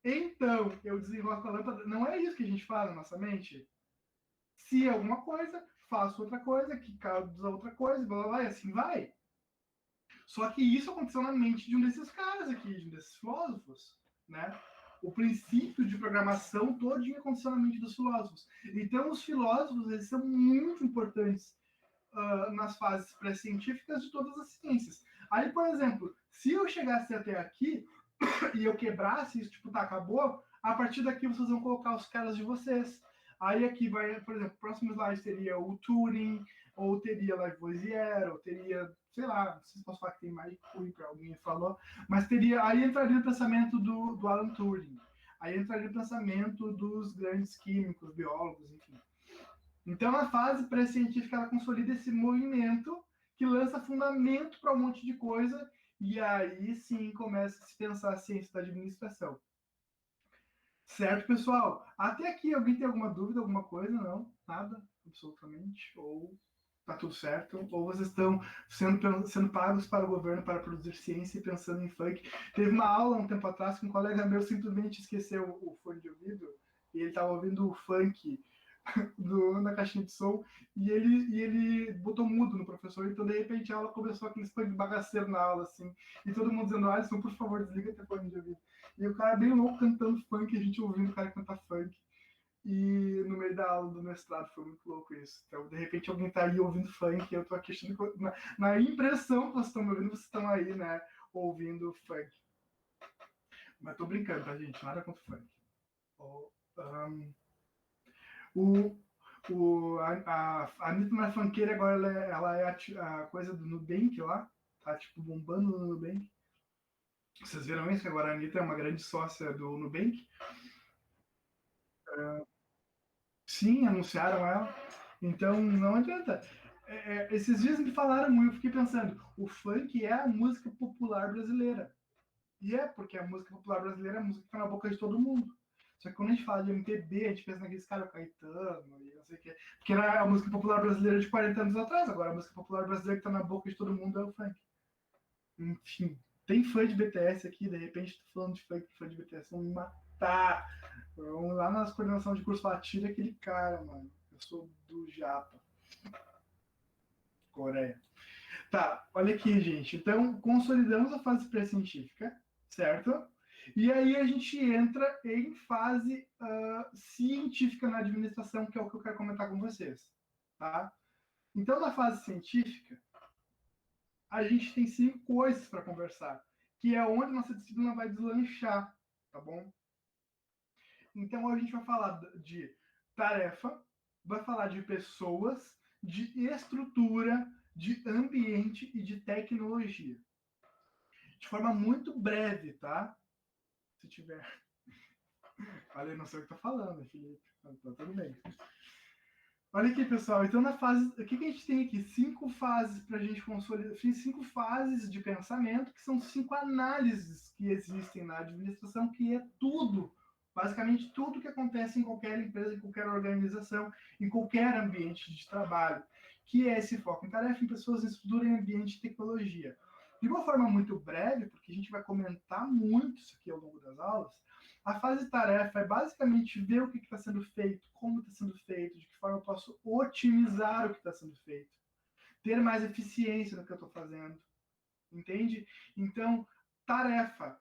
Então, eu desenrolo a lâmpada. Não é isso que a gente faz na nossa mente? Se é alguma coisa, faço outra coisa, que causa outra coisa, blá, blá, blá, e assim vai. Só que isso aconteceu na mente de um desses caras aqui, de um desses filósofos, né? o princípio de programação todinho aconteceu na mente dos filósofos. Então, os filósofos, eles são muito importantes nas fases pré-científicas de todas as ciências. Aí, por exemplo, se eu chegasse até aqui e eu quebrasse isso, tipo, tá, acabou, a partir daqui vocês vão colocar os caras de vocês. Aí aqui vai, por exemplo, o próximo slide teria o Turing, ou teria Lavoisier, ou teria, sei lá, não sei se posso falar que tem mais Kuiper, alguém falou, mas teria, aí entraria o pensamento do Alan Turing, aí entraria o pensamento dos grandes químicos, biólogos, enfim. Então a fase pré-científica, ela consolida esse movimento que lança fundamento para um monte de coisa, e aí sim começa a se pensar a ciência da administração. Certo, pessoal? Até aqui, alguém tem alguma dúvida, alguma coisa? Não? Nada? Absolutamente? Ou tá tudo certo? Ou vocês estão sendo pagos para o governo para produzir ciência e pensando em funk? Teve uma aula um tempo atrás que um colega meu simplesmente esqueceu o fone de ouvido e ele estava ouvindo o funk na caixinha de som e ele botou mudo no professor, então de repente a aula começou aquele funk bagaceiro na aula, assim, e todo mundo dizendo, Alisson, por favor, desliga teu fone de ouvido. E o cara bem louco cantando funk, a gente ouvindo o cara cantar funk. E no meio da aula do mestrado foi muito louco isso. Então, de repente, alguém tá aí ouvindo funk e eu tô aqui achando que, na impressão que vocês estão me ouvindo, vocês estão aí, né, ouvindo funk. Mas tô brincando, tá, gente? Nada contra funk. A Anitta na funkeira agora, ela é a coisa do Nubank lá, tá tipo bombando no Nubank. Vocês viram isso? Que agora a Anitta é uma grande sócia do Nubank. Sim, anunciaram ela. Então, não adianta. Esses dias me falaram muito, eu fiquei pensando, o funk é a música popular brasileira. E é, porque a música popular brasileira é a música que tá na boca de todo mundo. Só que quando a gente fala de MPB, a gente pensa naqueles caras, Caetano e não sei o quê. Porque era a música popular brasileira de 40 anos atrás, agora a música popular brasileira que tá na boca de todo mundo é o funk. Enfim, tem fã de BTS aqui, de repente tô falando de fã de BTS, vão me matar. Vamos lá nas coordenações de curso, falar, tira aquele cara, mano. Eu sou do Japa. Coreia. Tá, olha aqui, gente. Então, consolidamos a fase pré-científica, certo? E aí a gente entra em fase científica na administração, que é o que eu quero comentar com vocês, tá? Então, na fase científica, a gente tem 5 coisas para conversar, que é onde nossa disciplina vai deslanchar, tá bom? Então, a gente vai falar de tarefa, vai falar de pessoas, de estrutura, de ambiente e de tecnologia. De forma muito breve, tá? Se tiver. Olha, não sei o que tá falando, Felipe. Tá tudo bem. Olha aqui, pessoal. Então, na fase. O que a gente tem aqui? 5 fases para a gente consolidar. 5 fases de pensamento, que são 5 análises que existem na administração, que é tudo. Basicamente, tudo que acontece em qualquer empresa, em qualquer organização, em qualquer ambiente de trabalho. Que é esse foco em tarefa, em pessoas, em estrutura, em ambiente e tecnologia. De uma forma muito breve, porque a gente vai comentar muito isso aqui ao longo das aulas, a fase de tarefa é basicamente ver o que está sendo feito, como está sendo feito, de que forma eu posso otimizar o que está sendo feito, ter mais eficiência no que eu estou fazendo, entende? Então, tarefa.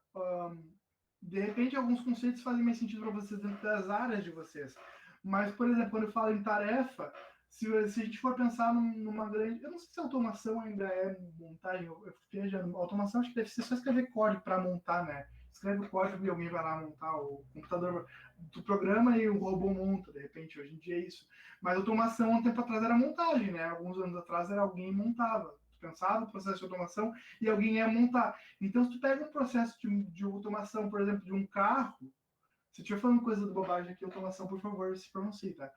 De repente, alguns conceitos fazem mais sentido para vocês dentro das áreas de vocês. Mas, por exemplo, quando eu falo em tarefa, se a gente for pensar numa grande... Eu não sei se automação ainda é montagem, eu fico viajando. Automação acho que deve ser só escrever código para montar, né? Escreve o código e alguém vai lá montar, o computador do programa e o robô monta, de repente, hoje em dia é isso. Mas automação, há um tempo atrás, era montagem, né? Alguns anos atrás, era alguém montava. Pensava o processo de automação e alguém ia montar. Então, se tu pega um processo de automação, por exemplo, de um carro, se eu estiver falando coisa de bobagem aqui, automação, por favor, se pronuncie, tá?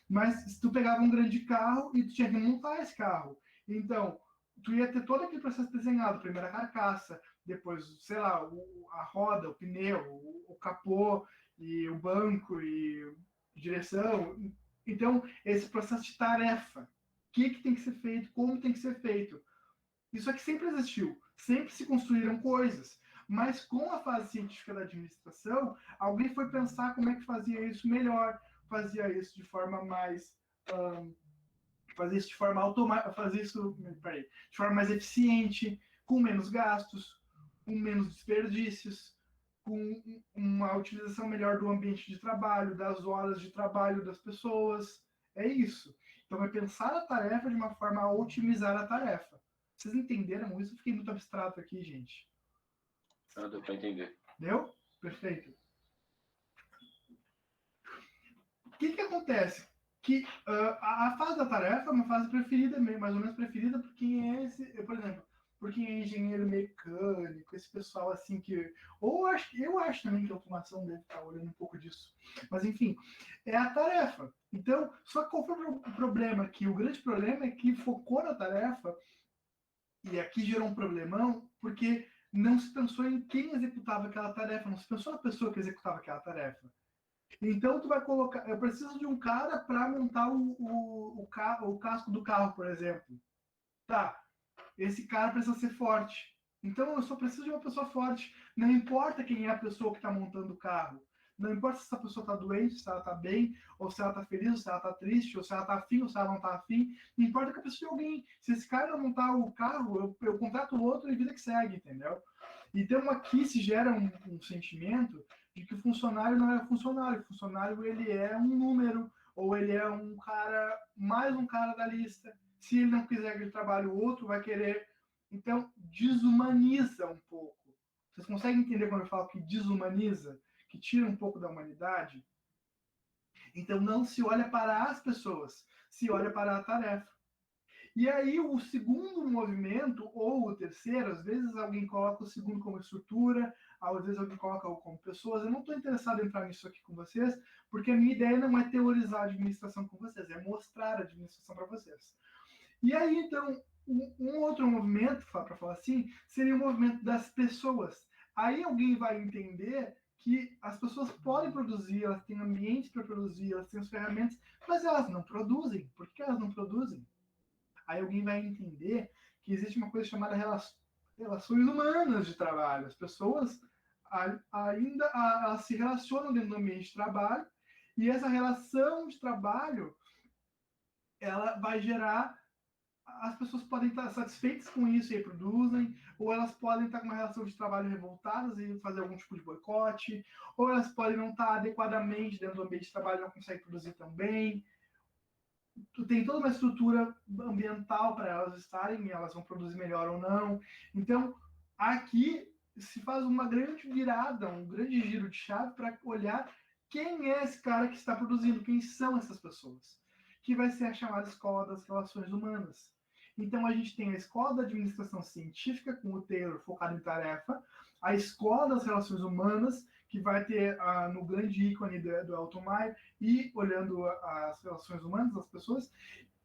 Mas se tu pegava um grande carro e tu tinha que montar esse carro. Então, tu ia ter todo aquele processo desenhado, primeiro a carcaça, depois, sei lá, a roda, o pneu, o capô, e o banco, e direção. Então, esse processo de tarefa. O que tem que ser feito, como tem que ser feito. Isso aqui sempre existiu, sempre se construíram coisas, mas com a fase científica da administração, alguém foi pensar como é que fazia isso melhor, fazia isso de forma mais... fazer isso de forma automática, fazer isso de forma mais eficiente, com menos gastos, com menos desperdícios, com uma utilização melhor do ambiente de trabalho, das horas de trabalho das pessoas. É isso. Então, é pensar a tarefa de uma forma a otimizar a tarefa. Vocês entenderam isso? Eu fiquei muito abstrato aqui, gente. Não, deu para entender. Deu? Perfeito. O que acontece? Que a fase da tarefa é uma fase preferida, mais ou menos preferida por quem é esse, por exemplo, por quem é engenheiro mecânico, esse pessoal assim que... eu acho também que a automação deve estar olhando um pouco disso. Mas, enfim, é a tarefa. Então, só que qual foi o problema aqui? O grande problema é que focou na tarefa, e aqui gerou um problemão, porque não se pensou em quem executava aquela tarefa, não se pensou na pessoa que executava aquela tarefa. Então, tu vai colocar... Eu preciso de um cara para montar o casco do carro, por exemplo. Tá, esse cara precisa ser forte. Então, eu só preciso de uma pessoa forte. Não importa quem é a pessoa que está montando o carro. Não importa se essa pessoa está doente, se ela está bem, ou se ela está feliz, ou se ela está triste, ou se ela está afim, ou se ela não está afim. Não importa que eu preciso de alguém. Se esse cara não montar o carro, eu contrato o outro e vida que segue, entendeu? Então, aqui se gera um sentimento de que o funcionário não é funcionário. O funcionário, ele é um número, ou ele é um cara, mais um cara da lista. Se ele não quiser aquele trabalho, o outro vai querer. Então, desumaniza um pouco. Vocês conseguem entender quando eu falo que desumaniza? Que tira um pouco da humanidade? Então, não se olha para as pessoas, se olha para a tarefa. E aí, o segundo movimento, ou o terceiro, às vezes alguém coloca o segundo como estrutura, às vezes alguém coloca como pessoas. Eu não estou interessado em entrar nisso aqui com vocês, porque a minha ideia não é teorizar a administração com vocês, é mostrar a administração para vocês. E aí, então, um outro movimento, para falar assim, seria o movimento das pessoas. Aí alguém vai entender que as pessoas podem produzir, elas têm ambiente para produzir, elas têm as ferramentas, mas elas não produzem. Por que elas não produzem? Aí alguém vai entender que existe uma coisa chamada relações humanas de trabalho. As pessoas ainda elas se relacionam dentro do ambiente de trabalho, e essa relação de trabalho ela vai gerar... As pessoas podem estar satisfeitas com isso e produzem, ou elas podem estar com uma relação de trabalho revoltadas e fazer algum tipo de boicote, ou elas podem não estar adequadamente dentro do ambiente de trabalho e não conseguem produzir tão bem. Tem toda uma estrutura ambiental para elas estarem, e elas vão produzir melhor ou não. Então, aqui se faz uma grande virada, um grande giro de chave para olhar quem é esse cara que está produzindo, quem são essas pessoas, que vai ser a chamada Escola das Relações Humanas. Então, a gente tem a Escola da Administração Científica, com o Taylor focado em tarefa, a Escola das Relações Humanas, que vai ter no grande ícone do Elton Mayer, e olhando as relações humanas, as pessoas.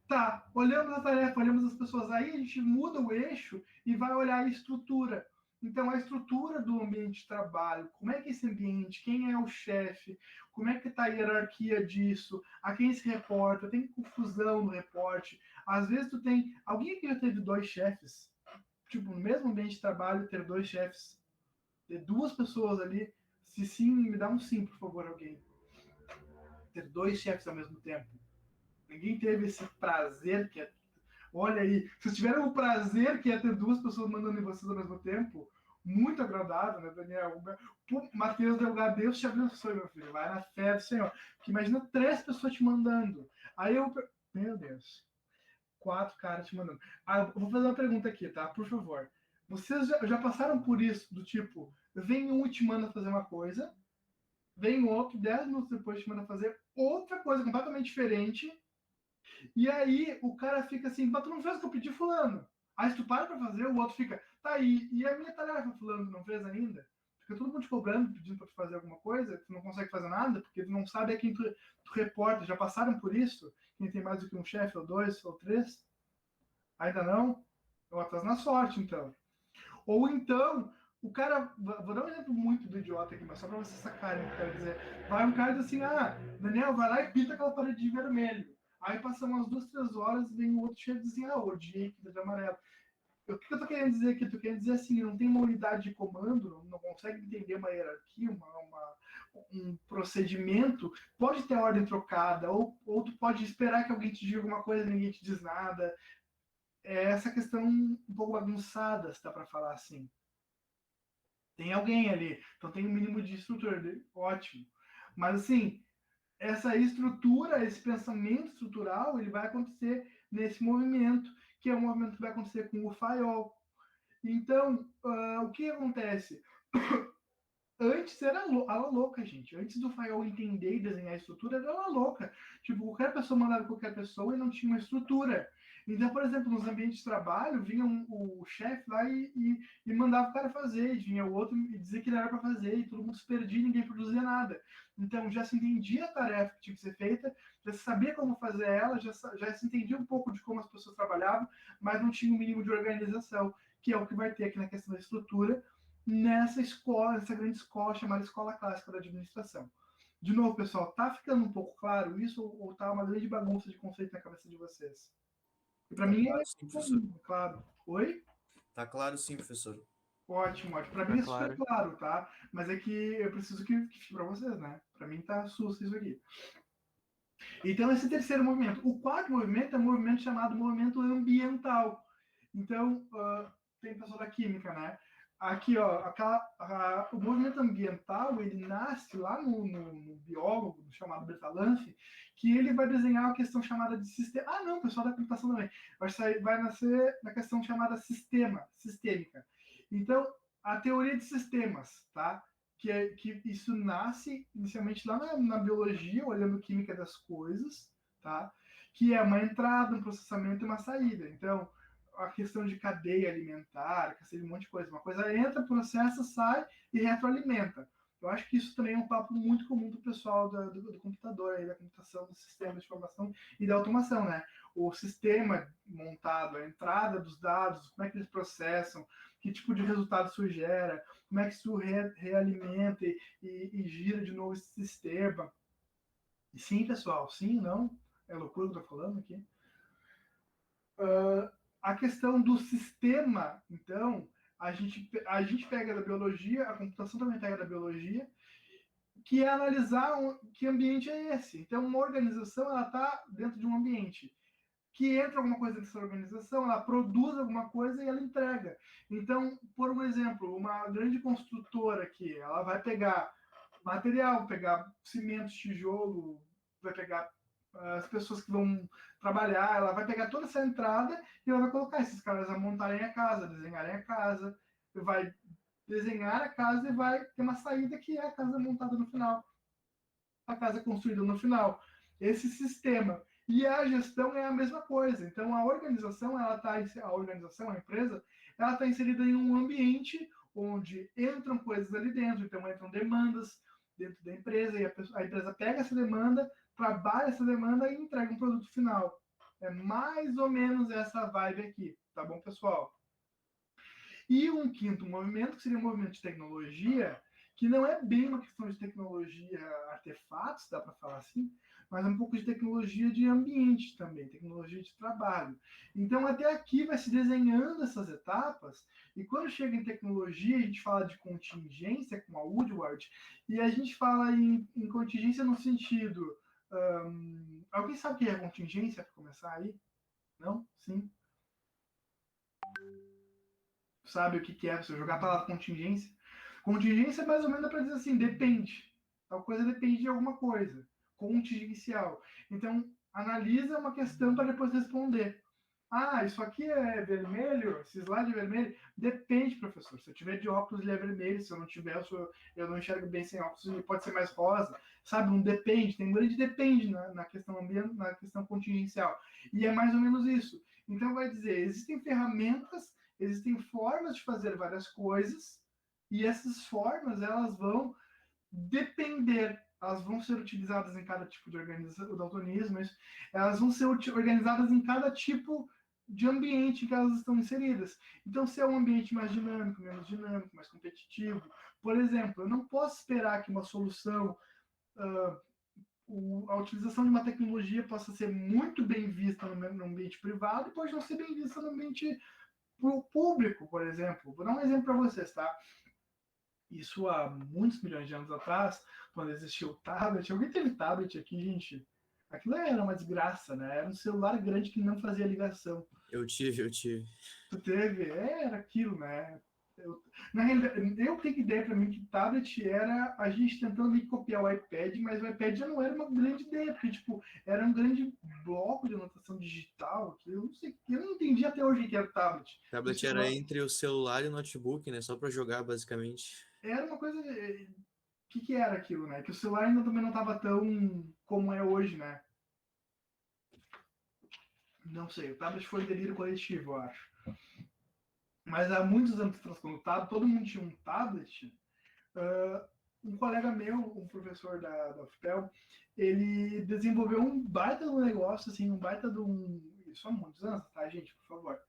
Tá, olhamos a tarefa, olhamos as pessoas, aí a gente muda o eixo e vai olhar a estrutura. Então, a estrutura do ambiente de trabalho, como é que é esse ambiente, quem é o chefe, como é que está a hierarquia disso, a quem se reporta, tem confusão no reporte. Às vezes tu tem... Alguém aqui já teve 2 chefes? Tipo, no mesmo ambiente de trabalho, ter 2 chefes? Ter 2 pessoas ali? Se sim, me dá um sim, por favor, alguém. Ter 2 chefes ao mesmo tempo. Ninguém teve esse prazer que é... Olha aí, vocês tiveram o prazer que é ter 2 pessoas mandando em vocês ao mesmo tempo? Muito agradável, né, Daniel? Matheus Delgado, Deus te abençoe, meu filho. Vai na fé do Senhor. Porque imagina 3 pessoas te mandando. Aí eu... Meu Deus. 4 caras te mandando. Eu vou fazer uma pergunta aqui, tá? Por favor. Vocês já passaram por isso, do tipo... Vem um e te manda fazer uma coisa. Vem outro, 10 minutos depois te manda fazer outra coisa completamente diferente. E aí o cara fica assim, mas tu não fez o que eu pedi, fulano. Aí se tu para pra fazer, o outro fica, tá aí, e a minha tarefa, fulano, tu não fez ainda? Fica todo mundo te cobrando, pedindo pra tu fazer alguma coisa, tu não consegue fazer nada, porque tu não sabe a quem tu reporta. Já passaram por isso? Quem tem mais do que um chefe, ou 2, ou 3? Ainda não? Então, estás na sorte, então. Ou então, o cara... Vou dar um exemplo muito do idiota aqui, mas só pra vocês sacarem o que eu quero dizer. Vai um cara e diz assim, Daniel, vai lá e pinta aquela parede de vermelho. Aí passam umas 2, 3 horas, vem o outro chefe e diz assim, odiei que de amarelo. O que eu tô querendo dizer aqui? Eu tô querendo dizer assim, não tem uma unidade de comando, não consegue entender uma hierarquia, um procedimento. Pode ter a ordem trocada, ou tu pode esperar que alguém te diga alguma coisa e ninguém te diz nada. É essa questão um pouco bagunçada, se dá para falar assim. Tem alguém ali, então tem um mínimo de estrutura, ótimo. Mas assim, essa estrutura, esse pensamento estrutural, ele vai acontecer nesse movimento, que é um movimento que vai acontecer com o FAIOL. Então, o que acontece? Antes era ala louca, gente. Antes do FAIOL entender e desenhar a estrutura, era ala louca. Tipo, qualquer pessoa mandava qualquer pessoa e não tinha uma estrutura. Então, por exemplo, nos ambientes de trabalho, vinha o chefe lá e mandava o cara fazer, vinha o outro e dizia que não era para fazer, e todo mundo se perdia e ninguém produzia nada. Então, já se entendia a tarefa que tinha que ser feita, já se sabia como fazer ela, já se entendia um pouco de como as pessoas trabalhavam, mas não tinha um mínimo de organização, que é o que vai ter aqui na questão da estrutura, nessa escola, essa grande escola chamada Escola Clássica da Administração. De novo, pessoal, tá ficando um pouco claro isso ou tá uma grande bagunça de conceito na cabeça de vocês? E para mim claro, sim, professor. claro. Oi? Tá claro sim, professor. Ótimo, ótimo. Para Tá mim isso claro. é claro, tá? Mas é que eu preciso que fique para vocês, né? Para mim tá susto isso aqui. Então, esse terceiro movimento. O quarto movimento é um movimento chamado movimento ambiental. Então, tem pessoal da química, né? Aqui, ó, o movimento ambiental, ele nasce lá no biólogo chamado Bertalanffy, que ele vai desenhar uma questão chamada de sistema. Ah, não, o pessoal da computação também. Vai nascer na questão chamada sistêmica. Então, a teoria de sistemas, tá? Que isso nasce inicialmente lá na biologia, olhando química das coisas, tá? Que é uma entrada, um processamento e uma saída. Então, a questão de cadeia alimentar, um monte de coisa. Uma coisa entra, processa, sai e retroalimenta. Eu acho que isso também é um papo muito comum do pessoal do computador, aí, da computação, do sistema de informação e da automação, né? O sistema montado, a entrada dos dados, como é que eles processam, que tipo de resultado isso gera, como é que isso realimenta e gira de novo esse sistema. E sim, pessoal, sim, não? É loucura que eu estou falando aqui. A questão do sistema, então, a gente pega da biologia, a computação também pega da biologia, que é analisar que ambiente é esse. Então, uma organização, ela está dentro de um ambiente. Que entra alguma coisa nessa organização, ela produz alguma coisa e ela entrega. Então, por um exemplo, uma grande construtora aqui, ela vai pegar material, pegar cimento, tijolo, vai pegar as pessoas que vão trabalhar, ela vai pegar toda essa entrada e ela vai colocar esses caras a montarem a casa, desenharem a casa, vai desenhar a casa e vai ter uma saída que é a casa montada no final, a casa construída no final. Esse sistema. E a gestão é a mesma coisa. Então, a organização, a empresa, ela está inserida em um ambiente onde entram coisas ali dentro. Então, entram demandas dentro da empresa e a empresa pega essa demanda, trabalha essa demanda e entrega um produto final. É mais ou menos essa vibe aqui, tá bom, pessoal? E um quinto movimento, que seria um movimento de tecnologia, que não é bem uma questão de tecnologia, artefatos, dá para falar assim, mas um pouco de tecnologia de ambiente também, tecnologia de trabalho. Então, até aqui vai se desenhando essas etapas, e quando chega em tecnologia, a gente fala de contingência, com a Woodward, e a gente fala em contingência no sentido... alguém sabe o que é contingência, para começar aí? Não? Sim? Sabe o que é você jogar a palavra contingência? Contingência, mais ou menos, para dizer assim, depende. Tal coisa depende de alguma coisa. Contingencial. Então, analisa uma questão para depois responder. Ah, isso aqui é vermelho? Esse slide é vermelho? Depende, professor. Se eu tiver de óculos, ele é vermelho. Se eu não tiver, eu não enxergo bem sem óculos, ele pode ser mais rosa. Sabe, um depende. Tem um grande depende na questão ambiental, na questão contingencial. E é mais ou menos isso. Então, vai dizer, existem ferramentas, existem formas de fazer várias coisas, e essas formas, elas vão depender, elas vão ser utilizadas em cada tipo de organização, o daltonismo, elas vão ser organizadas em cada tipo de ambiente que elas estão inseridas. Então, se é um ambiente mais dinâmico, menos dinâmico, mais competitivo, por exemplo, eu não posso esperar que uma solução, a utilização de uma tecnologia possa ser muito bem vista no ambiente privado e pode não ser bem vista no ambiente público, por exemplo. Vou dar um exemplo para vocês, tá? Isso há muitos milhões de anos atrás, quando existiu o tablet. Alguém teve tablet aqui, gente? Aquilo era uma desgraça, né? Era um celular grande que não fazia ligação. Eu tive. Tu teve? Era aquilo, né? Na realidade, eu tenho ideia para mim que tablet era a gente tentando meio que copiar o iPad, mas o iPad já não era uma grande ideia, porque, tipo, era um grande bloco de anotação digital, que eu não sei, eu não entendi até hoje o que era tablet. O tablet Isso era entre o celular e o notebook, né? Só para jogar, basicamente. era uma coisa... O que era aquilo, né? Que o celular ainda também não estava tão como é hoje, né? Não sei, o tablet foi um delírio coletivo, eu acho. Mas há muitos anos atrás, quando todo mundo tinha um tablet, um colega meu, um professor da UFPEL, ele desenvolveu um baita de um negócio, assim, um baita de um... Isso há muitos anos, tá, gente? Por favor.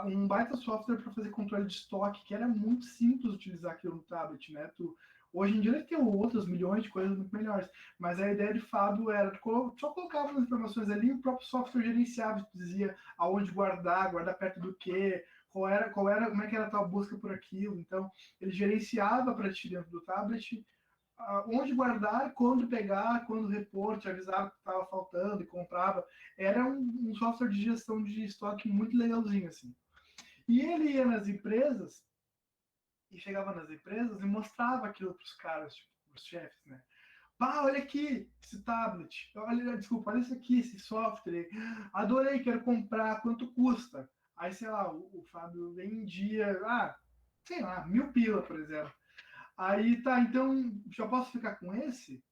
Um baita software para fazer controle de estoque, que era muito simples utilizar aquilo no tablet, né? Hoje em dia ele tem outros milhões de coisas muito melhores, mas a ideia de fato era só colocava as informações ali e o próprio software gerenciava, dizia aonde guardar perto do quê, como é que era a tua busca por aquilo. Então ele gerenciava para ti dentro do tablet onde guardar, quando pegar, quando repor, te avisava que estava faltando e comprava. Era um software de gestão de estoque muito legalzinho assim. E ele ia nas empresas e chegava nas empresas e mostrava aquilo para os caras, tipo, para os chefes, né? Olha aqui, esse tablet. Desculpa, olha isso aqui, esse software. Adorei, quero comprar. Quanto custa? Aí, sei lá, o Fábio vendia, sei lá, 1.000 pila, por exemplo. Aí, tá, então, já posso ficar com esse?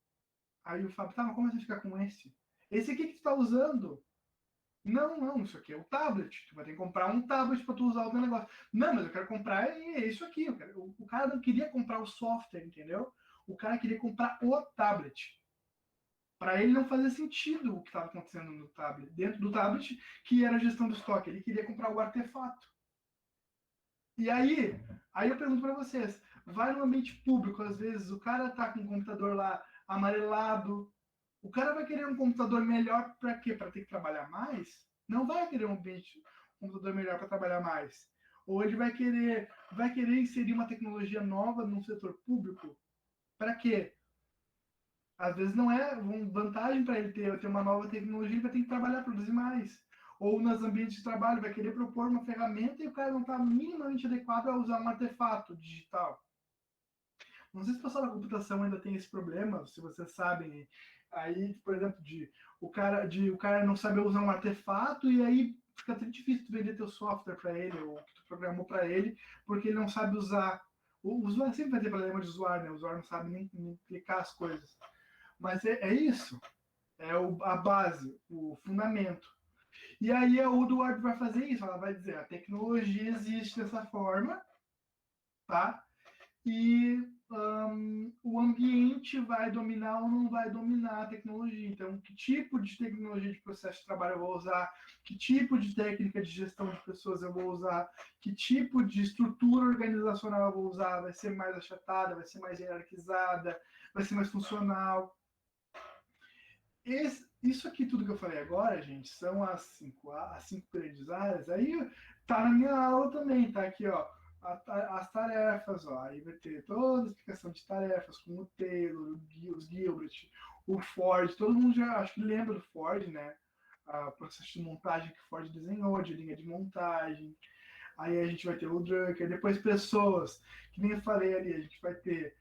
Aí o Fábio, tá, mas como você ficar com esse? Esse aqui que tu tá usando? Não, isso aqui é o tablet. Tu vai ter que comprar um tablet para tu usar o teu negócio. Não, mas eu quero comprar isso aqui. O cara não queria comprar o software, entendeu? O cara queria comprar o tablet. Para ele não fazia sentido o que estava acontecendo no tablet, dentro do tablet, que era a gestão do estoque. Ele queria comprar o artefato. E aí eu pergunto para vocês, vai no ambiente público, às vezes o cara tá com o computador lá amarelado, o cara vai querer um computador melhor para quê? Para ter que trabalhar mais? Não vai querer um computador melhor para trabalhar mais. Ou ele vai querer inserir uma tecnologia nova no setor público. Para quê? Às vezes não é vantagem para ele ter uma nova tecnologia, ele vai ter que trabalhar, produzir mais. Ou nos ambientes de trabalho, vai querer propor uma ferramenta e o cara não está minimamente adequado a usar um artefato digital. Não sei se o pessoal da computação ainda tem esse problema, se vocês sabem. Aí, por exemplo, o cara não saber usar um artefato e aí fica até difícil tu vender teu software para ele ou que tu programou para ele, porque ele não sabe usar. O usuário sempre vai ter problema de usuário, né? O usuário não sabe nem clicar as coisas. Mas é isso. É a base, o fundamento. E aí a Woodward vai fazer isso. Ela vai dizer, a tecnologia existe dessa forma, tá? E o ambiente vai dominar ou não vai dominar a tecnologia. Então, que tipo de tecnologia de processo de trabalho eu vou usar? Que tipo de técnica de gestão de pessoas eu vou usar? Que tipo de estrutura organizacional eu vou usar? Vai ser mais achatada? Vai ser mais hierarquizada? Vai ser mais funcional? Isso aqui tudo que eu falei agora, gente, são as cinco grandes áreas. Aí tá na minha aula também, tá aqui, ó, as tarefas, ó. Aí vai ter toda a explicação de tarefas, com o Taylor, os Gilbert, o Ford. Todo mundo já acho que lembra do Ford, né? O processo de montagem que o Ford desenhou, de linha de montagem. Aí a gente vai ter o Drucker, depois pessoas, que nem eu falei ali, a gente vai ter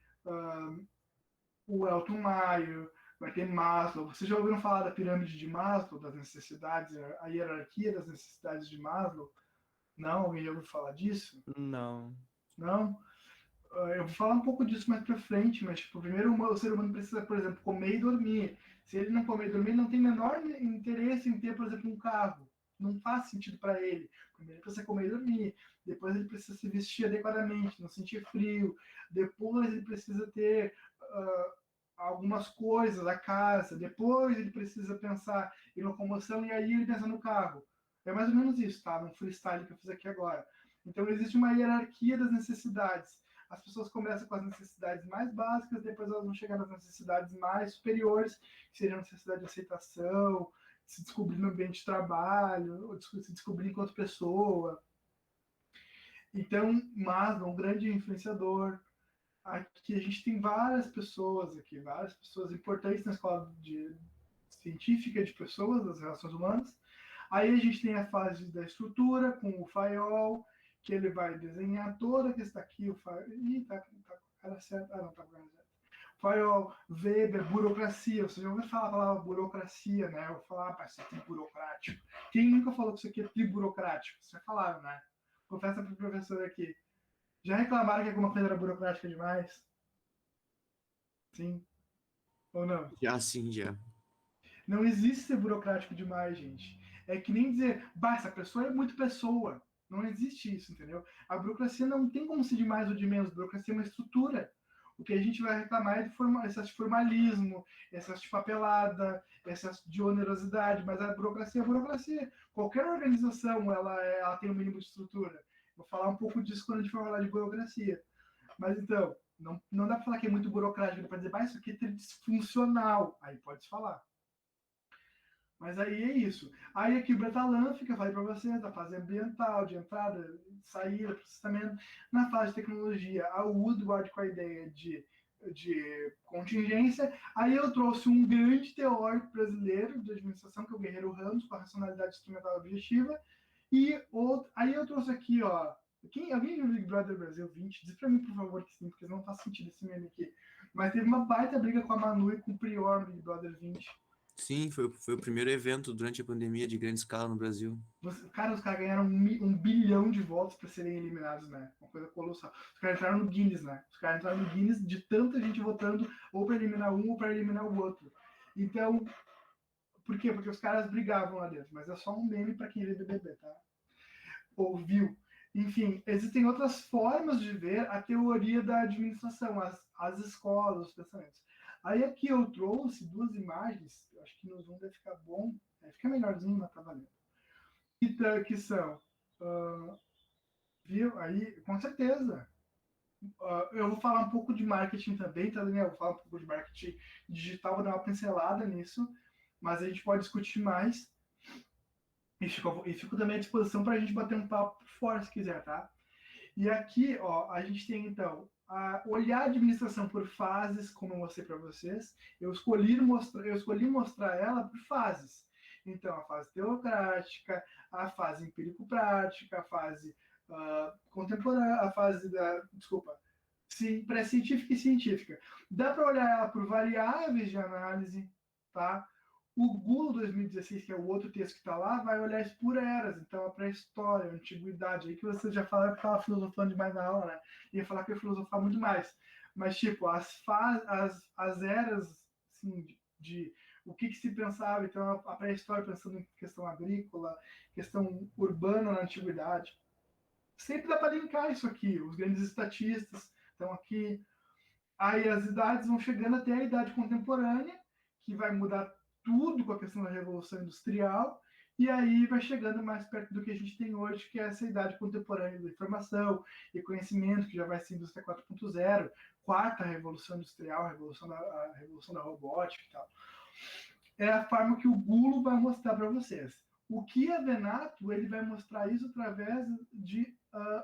o Elton Maio, vai ter Maslow. Vocês já ouviram falar da pirâmide de Maslow, das necessidades, a hierarquia das necessidades de Maslow? Não? Alguém já ouviu falar disso? Não. Não? Eu vou falar um pouco disso mais pra frente, mas tipo, primeiro o ser humano precisa, por exemplo, comer e dormir. Se ele não comer e dormir, ele não tem menor interesse em ter, por exemplo, um carro. Não faz sentido para ele. Primeiro ele precisa comer e dormir. Depois ele precisa se vestir adequadamente, não sentir frio. Depois ele precisa ter algumas coisas da casa. Depois ele precisa pensar em locomoção e aí ele pensa no carro. É mais ou menos isso, tá? No freestyle que eu fiz aqui agora. Então existe uma hierarquia das necessidades. As pessoas começam com as necessidades mais básicas, depois elas vão chegar nas necessidades mais superiores, que seriam a necessidade de aceitação, se descobrir no ambiente de trabalho, ou se descobrir enquanto pessoa. Então, Maslow, um grande influenciador. Aqui a gente tem várias pessoas importantes na escola científica de pessoas, das relações humanas. Aí a gente tem a fase da estrutura, com o Fayol, que ele vai desenhar toda que está aqui, o firewall. Ih, tá com a cara certa. Ah, não, tá com a cara certa. Firewall, Weber, burocracia. Você já ouviu falar a palavra burocracia, né? Eu vou falar, isso é triburocrático. Quem nunca falou que isso aqui é triburocrático? Vocês já falaram, né? Confessa pro professor aqui. Já reclamaram que alguma coisa era burocrática demais? Sim? Ou não? Já sim, já. Não existe ser burocrático demais, gente. É que nem dizer, essa pessoa é muito pessoa. Não existe isso, entendeu? A burocracia não tem como ser de mais ou de menos. A burocracia é uma estrutura. O que a gente vai reclamar é de excesso de formalismo, excesso de papelada, excesso de onerosidade, mas a burocracia é a burocracia. Qualquer organização ela tem um mínimo de estrutura. Vou falar um pouco disso quando a gente for falar de burocracia. Mas então, não dá para falar que é muito burocrático, dá para dizer, isso aqui é disfuncional. Aí pode falar. Mas aí é isso. Aí aqui o Betalan fica, falei para vocês, da fase ambiental, de entrada, saída, processamento. Na fase de tecnologia, a Woodward com a ideia de contingência. Aí eu trouxe um grande teórico brasileiro de administração, que é o Guerreiro Ramos, com a racionalidade instrumental objetiva. E aí eu trouxe aqui, ó. Alguém viu o Big Brother Brasil 20? Diz para mim, por favor, que sim, porque não faz sentido esse meme aqui. Mas teve uma baita briga com a Manu e com o Prior no Big Brother 20. Sim, foi o primeiro evento durante a pandemia de grande escala no Brasil. Cara, os caras ganharam 1 bilhão de votos para serem eliminados, né? Uma coisa colossal. Os caras entraram no Guinness, né? Os caras entraram no Guinness de tanta gente votando ou para eliminar um ou para eliminar o outro. Então, por quê? Porque os caras brigavam lá dentro. Mas é só um meme para quem vê BBB, tá? Ouviu. Enfim, existem outras formas de ver a teoria da administração, as escolas, os pensamentos. Aí aqui eu trouxe 2 imagens, eu acho que no Zoom deve ficar bom, fica melhorzinho, mas tá valendo. Que são, viu? Aí, com certeza. Eu vou falar um pouco de marketing também, tá, Daniel? Vou falar um pouco de marketing digital, vou dar uma pincelada nisso, mas a gente pode discutir mais. E fico também à disposição para a gente bater um papo fora, se quiser, tá? E aqui, ó, a gente tem, então, olhar a administração por fases, como eu mostrei para vocês. Eu escolhi mostrar ela por fases. Então, a fase teocrática, a fase empírico-prática, a fase contemporânea, a fase pré-científica e científica. Dá para olhar ela por variáveis de análise, tá? O Gulo 2016, que é o outro texto que está lá, vai olhar isso por eras. Então, a pré-história, a antiguidade. Aí que vocês já falaram que estava filosofando demais na aula, né? Ia falar que ia filosofar muito mais. Mas, tipo, as eras, assim, de o que se pensava. Então, a pré-história pensando em questão agrícola, questão urbana na antiguidade. Sempre dá para linkar isso aqui. Os grandes estatistas estão aqui. Aí as idades vão chegando até a idade contemporânea, que vai mudar tudo com a questão da Revolução Industrial, e aí vai chegando mais perto do que a gente tem hoje, que é essa idade contemporânea da informação e conhecimento, que já vai ser Indústria 4.0, quarta Revolução Industrial, a revolução da robótica e tal. É a forma que o Gulo vai mostrar para vocês. O que a Venato, ele vai mostrar isso através de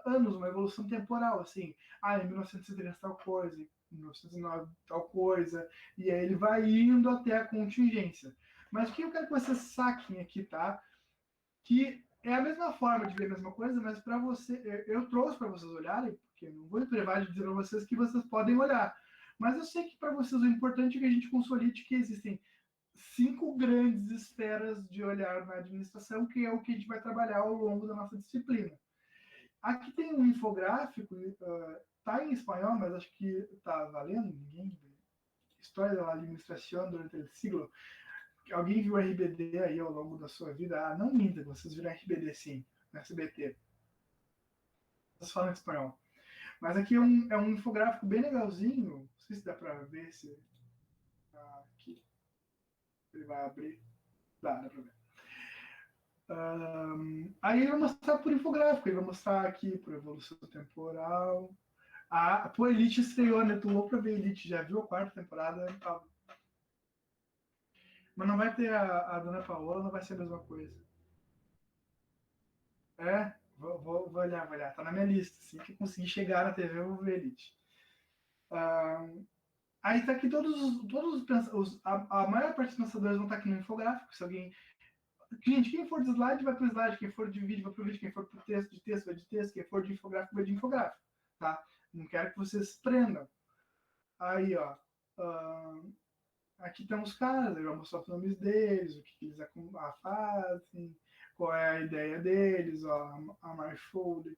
anos, uma evolução temporal, assim, em 1903 tal coisa, em 1909 tal coisa, e aí ele vai indo até a contingência. Mas o que eu quero que vocês saquem aqui, tá? Que é a mesma forma de ver a mesma coisa, mas para você, eu trouxe para vocês olharem, porque não vou me privar de dizer para vocês que vocês podem olhar. Mas eu sei que para vocês o importante é que a gente consolide que existem 5 grandes esferas de olhar na administração, que é o que a gente vai trabalhar ao longo da nossa disciplina. Aqui tem um infográfico, está em espanhol, mas acho que está valendo, ninguém. História da administração durante o siglo. Alguém viu RBD aí ao longo da sua vida? Não minta, vocês viram RBD sim, no SBT. Vocês falam espanhol. Mas aqui é um infográfico bem legalzinho, não sei se dá para ver se... aqui. Ele vai abrir. Dá para ver. Aí ele vai mostrar por infográfico, ele vai mostrar aqui por evolução temporal. Pô, Elite estreou, né? Tô louco pra ver Elite, já viu a 4ª temporada? Mas não vai ter a Dona Paola, não vai ser a mesma coisa. Vou olhar. Tá na minha lista. Assim que conseguir chegar na TV, eu vou ver Elite. Aí tá aqui todos os a maior parte dos pensadores vão estar aqui no infográfico. Se alguém Gente, quem for de slide vai para o slide, quem for de vídeo vai para o vídeo, quem for de texto vai de texto, quem for de infográfico vai de infográfico, tá? Não quero que vocês se prendam. Aí, ó, aqui estão os caras, eu vou mostrar os nomes deles, o que eles fazem, qual é a ideia deles, ó, a MyFolded.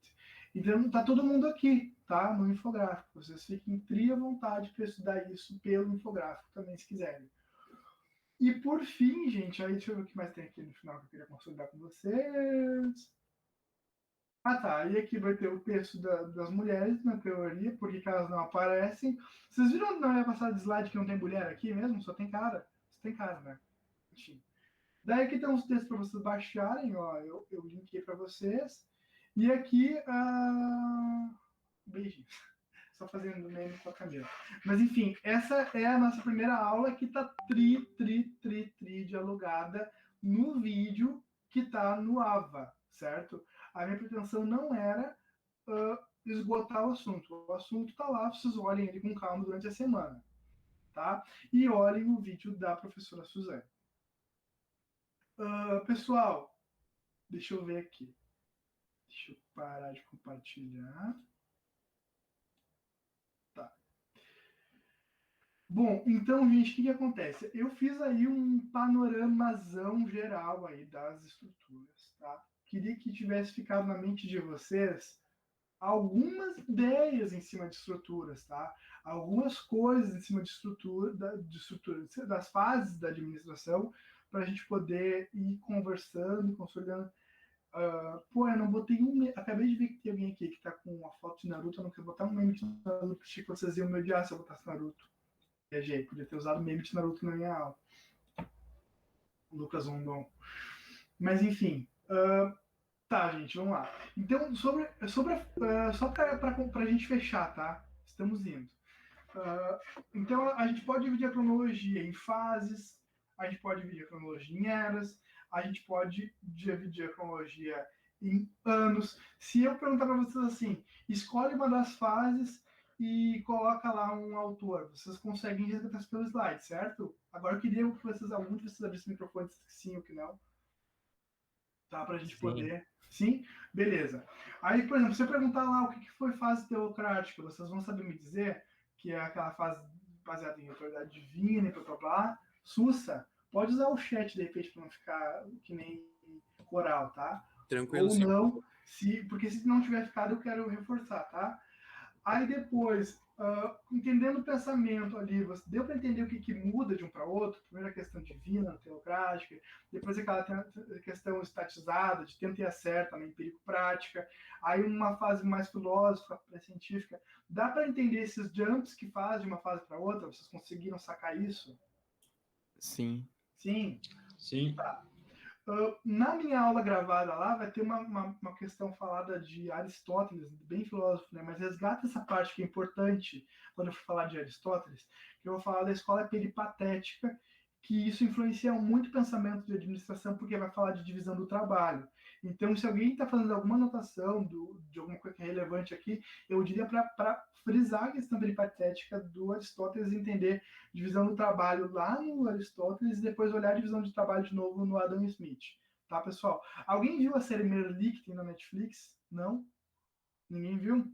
Então, tá todo mundo aqui, tá? No infográfico. Vocês fiquem à vontade para estudar isso pelo infográfico também, se quiserem. E por fim, gente, aí deixa eu ver o que mais tem aqui no final que eu queria consolidar com vocês. Ah, tá. E aqui vai ter o texto das mulheres, na teoria, porque elas não aparecem. Vocês viram na minha passada de slide que não tem mulher aqui mesmo? Só tem cara. Só tem cara, né? Enfim. Daí aqui tem uns textos para vocês baixarem, ó. Eu linkei para vocês. E aqui, beijinhos. Só fazendo meme com a Camila. Mas enfim, essa é a nossa primeira aula que tá tri dialogada no vídeo que tá no AVA, certo? A minha pretensão não era esgotar o assunto. O assunto tá lá, vocês olhem ele com calma durante a semana, tá? E olhem o vídeo da professora Suzane. Pessoal, deixa eu ver aqui. Deixa eu parar de compartilhar. Tá. Bom, então, gente, o que acontece? Eu fiz aí um panoramazão geral aí das estruturas, tá? Queria que tivesse ficado na mente de vocês algumas ideias em cima de estruturas, tá? Algumas coisas em cima de estrutura, das fases da administração, para a gente poder ir conversando, consolidando. Eu não botei um. Acabei de ver que tem alguém aqui que tá com uma foto de Naruto. Eu não quero botar um meme de Naruto, achei que vocês iam me odiar se eu botasse Naruto. Viajei, podia ter usado meme de Naruto na minha aula. Lucas Rondon. Mas enfim. Tá, gente, vamos lá. Então, só para a gente fechar, tá? Estamos indo. Então, a gente pode dividir a cronologia em fases, a gente pode dividir a cronologia em eras, a gente pode dividir a cronologia em anos. Se eu perguntar para vocês assim, escolhe uma das fases e coloca lá um autor, vocês conseguem resgatar pelo slide, certo? Agora eu queria que vocês, algum de vocês abrissem o microfone, que sim ou que não. Tá, para a gente poder. Sim? Beleza. Aí, por exemplo, se eu perguntar lá o que foi fase teocrática, vocês vão saber me dizer que é aquela fase baseada em autoridade divina e blá blá blá. Sussa, pode usar o chat de repente para não ficar que nem coral, tá? Tranquilo, Ou sim. não, porque se não tiver ficado, eu quero reforçar, tá? Aí depois, entendendo o pensamento ali, deu para entender o que muda de um para outro? Primeiro a questão divina, teocrática, depois aquela questão estatizada, de tenta e acerta, na empírico-prática, aí uma fase mais filosófica, pré-científica. Dá para entender esses jumps que faz de uma fase para outra? Vocês conseguiram sacar isso? Sim. Sim? Sim. Tá. Na minha aula gravada lá, vai ter uma questão falada de Aristóteles, bem filósofo, né? Mas resgata essa parte que é importante quando eu for falar de Aristóteles, que eu vou falar da escola peripatética, que isso influencia muito o pensamento de administração, porque vai falar de divisão do trabalho. Então, se alguém está fazendo alguma anotação de alguma coisa que é relevante aqui, eu diria para frisar a questão peripatética do Aristóteles e entender divisão do trabalho lá no Aristóteles e depois olhar a divisão de trabalho de novo no Adam Smith. Tá, pessoal? Alguém viu a série Merli que tem na Netflix? Não? Ninguém viu?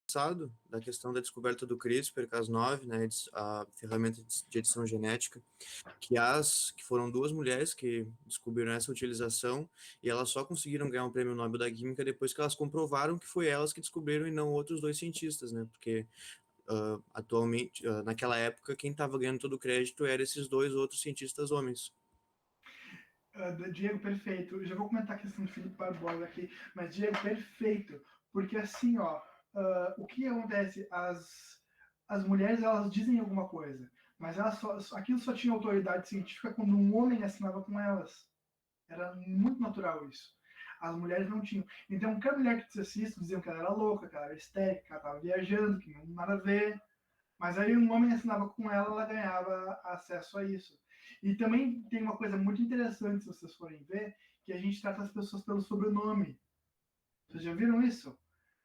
passado, da questão da descoberta do CRISPR-Cas9, né, a ferramenta de edição genética, que foram 2 mulheres que descobriram essa utilização e elas só conseguiram ganhar um prêmio Nobel da Química depois que elas comprovaram que foi elas que descobriram e não outros 2 cientistas, né? Porque atualmente, naquela época, quem estava ganhando todo o crédito eram esses 2 outros cientistas homens. Diego, perfeito. Eu já vou comentar a questão do Felipe Barbosa aqui, mas Diego, perfeito. Porque assim, ó, o que acontece? As mulheres, elas dizem alguma coisa, mas aquilo só tinha autoridade científica quando um homem assinava com elas. Era muito natural isso. As mulheres não tinham. Então, qualquer mulher que dissesse isso, diziam que ela era louca, que ela era histérica, que ela estava viajando, que não tinha nada a ver. Mas aí um homem assinava com ela, ela ganhava acesso a isso. E também tem uma coisa muito interessante, se vocês forem ver, que a gente trata as pessoas pelo sobrenome. Vocês já viram isso?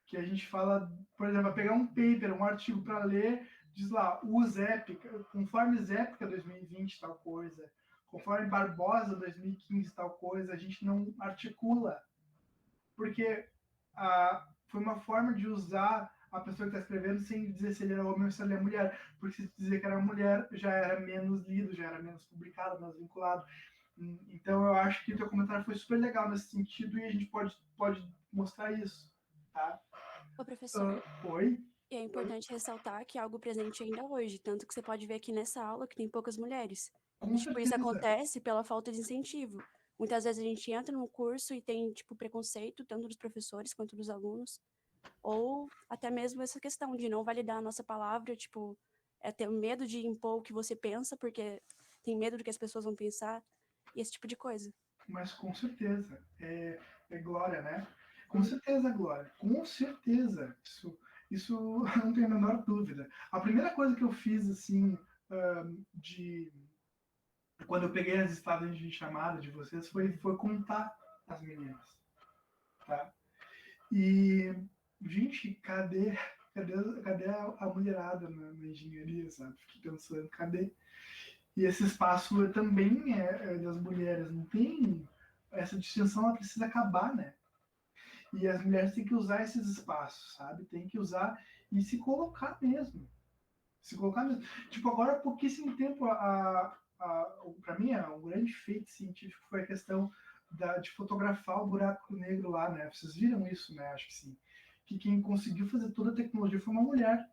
Que a gente fala, por exemplo, vai pegar um paper, um artigo para ler, diz lá, conforme Zépica 2020 tal coisa, conforme Barbosa 2015 tal coisa, a gente não articula. Porque foi uma forma de usar a pessoa que está escrevendo sem dizer se ele era homem ou se ele é mulher. Porque se dizer que era mulher, já era menos lido, já era menos publicado, menos vinculado. Então eu acho que o teu comentário foi super legal nesse sentido e a gente pode mostrar isso, tá? Ô, professor, Oi? e é importante ressaltar que é algo presente ainda hoje, tanto que você pode ver aqui nessa aula que tem poucas mulheres. Com Tipo, isso certeza. acontece pela falta de incentivo. Muitas vezes a gente entra no curso e tem, tipo, preconceito, tanto dos professores quanto dos alunos, ou até mesmo essa questão de não validar a nossa palavra, tipo, ter medo de impor o que você pensa, porque tem medo do que as pessoas vão pensar, e esse tipo de coisa. Mas com certeza. É Glória, né? Com certeza, Glória. Com certeza. Isso não tenho a menor dúvida. A primeira coisa que eu fiz, assim, quando eu peguei as estadas de chamada de vocês, foi contar as meninas, tá? E, gente, cadê a mulherada na engenharia, sabe? Fiquei pensando, cadê? E esse espaço também é das mulheres, não tem... Essa distinção, ela precisa acabar, né? E as mulheres têm que usar esses espaços, sabe? Tem que usar e se colocar mesmo. Se colocar mesmo. Tipo, agora há pouquíssimo tempo, para mim, um grande feito científico foi a questão de fotografar o buraco negro lá, né? Vocês viram isso, né? Acho que sim. Que quem conseguiu fazer toda a tecnologia foi uma mulher.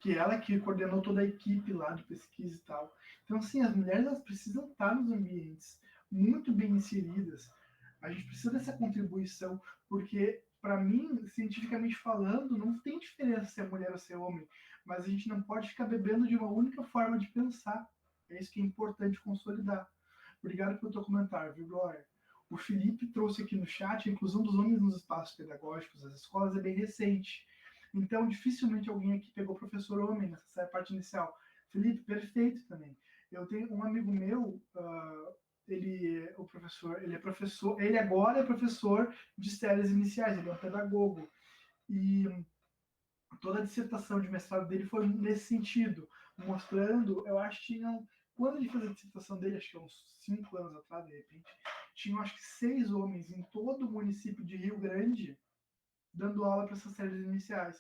Que ela que coordenou toda a equipe lá de pesquisa e tal. Então, assim, as mulheres, elas precisam estar nos ambientes muito bem inseridas. A gente precisa dessa contribuição, porque, para mim, cientificamente falando, não tem diferença se é mulher ou se é homem, mas a gente não pode ficar bebendo de uma única forma de pensar. É isso que é importante consolidar. Obrigado pelo teu comentário, viu, Glória? O Felipe trouxe aqui no chat a inclusão dos homens nos espaços pedagógicos das escolas é bem recente. Então, dificilmente alguém aqui pegou professor homem nessa parte inicial. Felipe, perfeito também. Eu tenho um amigo meu, ele agora é professor de séries iniciais, ele é um pedagogo. E toda a dissertação de mestrado dele foi nesse sentido, mostrando, eu acho que quando ele fez a dissertação dele, acho que uns 5 anos atrás, de repente, tinham acho que 6 homens em todo o município de Rio Grande dando aula para essas séries iniciais.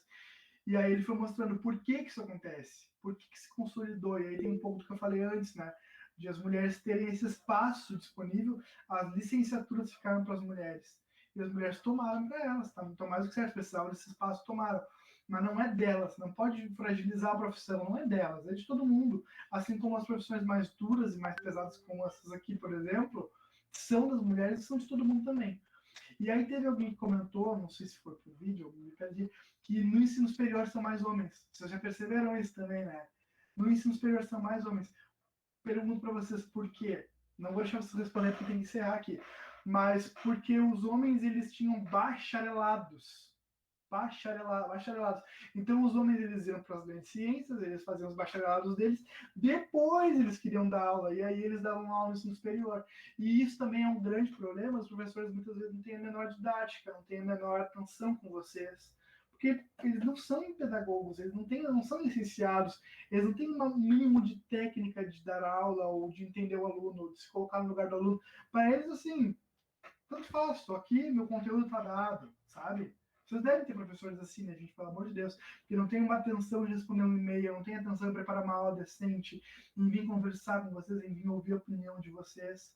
E aí ele foi mostrando por que isso acontece, por que se consolidou. E aí tem um pouco do que eu falei antes, né? De as mulheres terem esse espaço disponível, as licenciaturas ficaram para as mulheres. E as mulheres tomaram para elas, tá? Então, mais do que certo, precisavam desse espaço, tomaram. Mas não é delas, não pode fragilizar a profissão, não é delas, é de todo mundo. Assim como as profissões mais duras e mais pesadas, como essas aqui, por exemplo, são das mulheres e são de todo mundo também. E aí teve alguém que comentou, não sei se foi pro vídeo, me perdi, que no ensino superior são mais homens. Vocês já perceberam isso também, né? No ensino superior são mais homens. Pergunto para vocês por quê. Não vou deixar vocês responder porque tem que encerrar aqui. Mas porque os homens, eles tinham bacharelados. Bacharelados. Então os homens, eles iam para as grandes ciências, eles faziam os bacharelados deles, depois eles queriam dar aula, e aí eles davam aula no ensino superior. E isso também é um grande problema, os professores muitas vezes não têm a menor didática, não têm a menor atenção com vocês, porque eles não são pedagogos, eles não são licenciados, eles não têm um mínimo de técnica de dar aula, ou de entender o aluno, de se colocar no lugar do aluno. Para eles, assim, tanto faz, estou aqui, meu conteúdo está dado, sabe? Vocês devem ter professores assim, né, gente? Pelo amor de Deus. Que não tem uma atenção em responder um e-mail, não tem atenção em preparar uma aula decente, em vir conversar com vocês, em vir ouvir a opinião de vocês.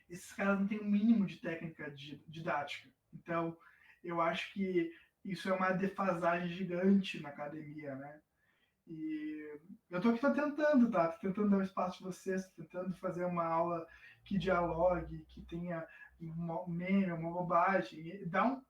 Esses caras não têm o mínimo de técnica didática. Então, eu acho que isso é uma defasagem gigante na academia, né? E eu tô aqui tentando, tá? Tô tentando dar um espaço de vocês, tô tentando fazer uma aula que dialogue, que tenha um meme, uma bobagem. E dá um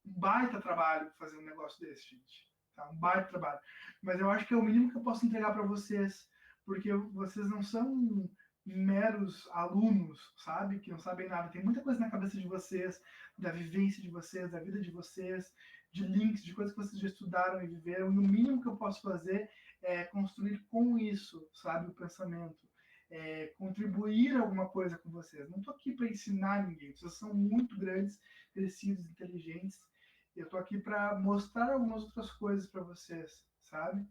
baita trabalho fazer um negócio desse, gente. Tá? Um baita trabalho. Mas eu acho que é o mínimo que eu posso entregar para vocês, porque vocês não são meros alunos, sabe? Que não sabem nada. Tem muita coisa na cabeça de vocês, da vivência de vocês, da vida de vocês, de links, de coisas que vocês já estudaram e viveram. E o mínimo que eu posso fazer é construir com isso, sabe? O pensamento. Contribuir alguma coisa com vocês. Não estou aqui para ensinar ninguém. Vocês são muito grandes, crescidos, inteligentes. Eu estou aqui para mostrar algumas outras coisas para vocês, sabe?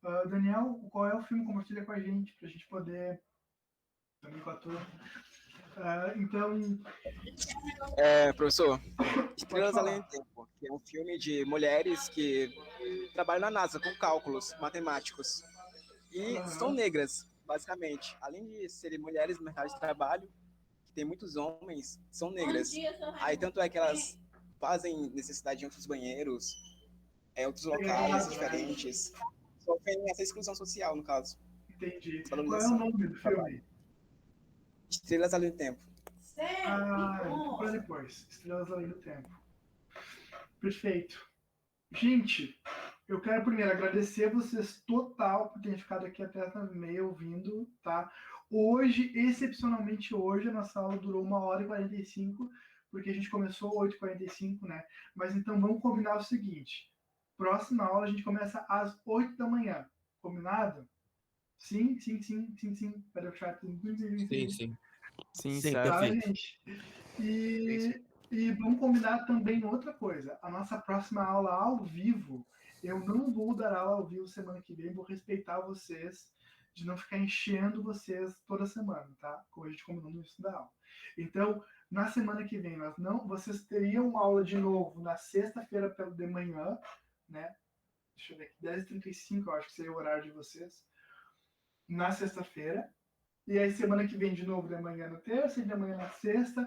Daniel, qual é o filme? Compartilha com a gente, para a gente poder... Também com a turma. Então... Professor, Estrelas Além do Tempo, que é um filme de mulheres que trabalham na NASA com cálculos matemáticos. E são negras, basicamente. Além de serem mulheres no mercado de trabalho, que tem muitos homens, são negras. Aí tanto é que elas fazem necessidade em outros banheiros, outros locais diferentes. Sofrem essa exclusão social, no caso. Entendi. Qual é o nome do filme? Estrelas Além do Tempo. Então para depois. Estrelas Além do Tempo. Perfeito. Gente, eu quero primeiro agradecer vocês total por terem ficado aqui até as 9h30 ouvindo, tá? Hoje, excepcionalmente hoje, a nossa aula durou 1h45, porque a gente começou 8h45, né? Mas então vamos combinar o seguinte. Próxima aula a gente começa às 8 da manhã. Combinado? Sim. Peraí, o chat. Sim. Sim, Tá, certo. gente? E vamos combinar também outra coisa. A nossa próxima aula ao vivo, eu não vou dar aula ao vivo semana que vem, vou respeitar vocês, de não ficar enchendo vocês toda semana, tá? Como a gente combinou no início da aula. Então, na semana que vem, vocês teriam uma aula de novo na sexta-feira de manhã, né? Deixa eu ver aqui, 10h35, eu acho que seria o horário de vocês. Na sexta-feira. E aí, semana que vem, de novo, de manhã na terça e de manhã na sexta.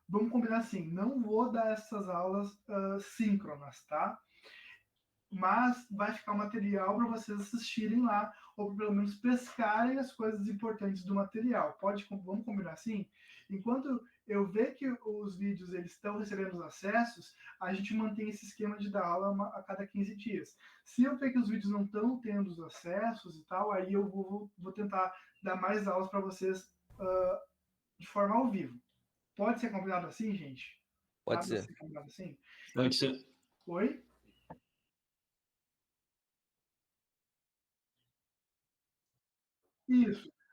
Vamos combinar assim, não vou dar essas aulas síncronas, tá? Mas vai ficar material para vocês assistirem lá, ou pelo menos pescarem as coisas importantes do material. Vamos combinar assim? Enquanto eu ver que os vídeos eles estão recebendo os acessos, a gente mantém esse esquema de dar aula a cada 15 dias. Se eu ver que os vídeos não estão tendo os acessos e tal, aí eu vou tentar dar mais aulas para vocês de forma ao vivo. Pode ser combinado assim, gente? Pode ser. Combinado assim? Pode ser. Oi?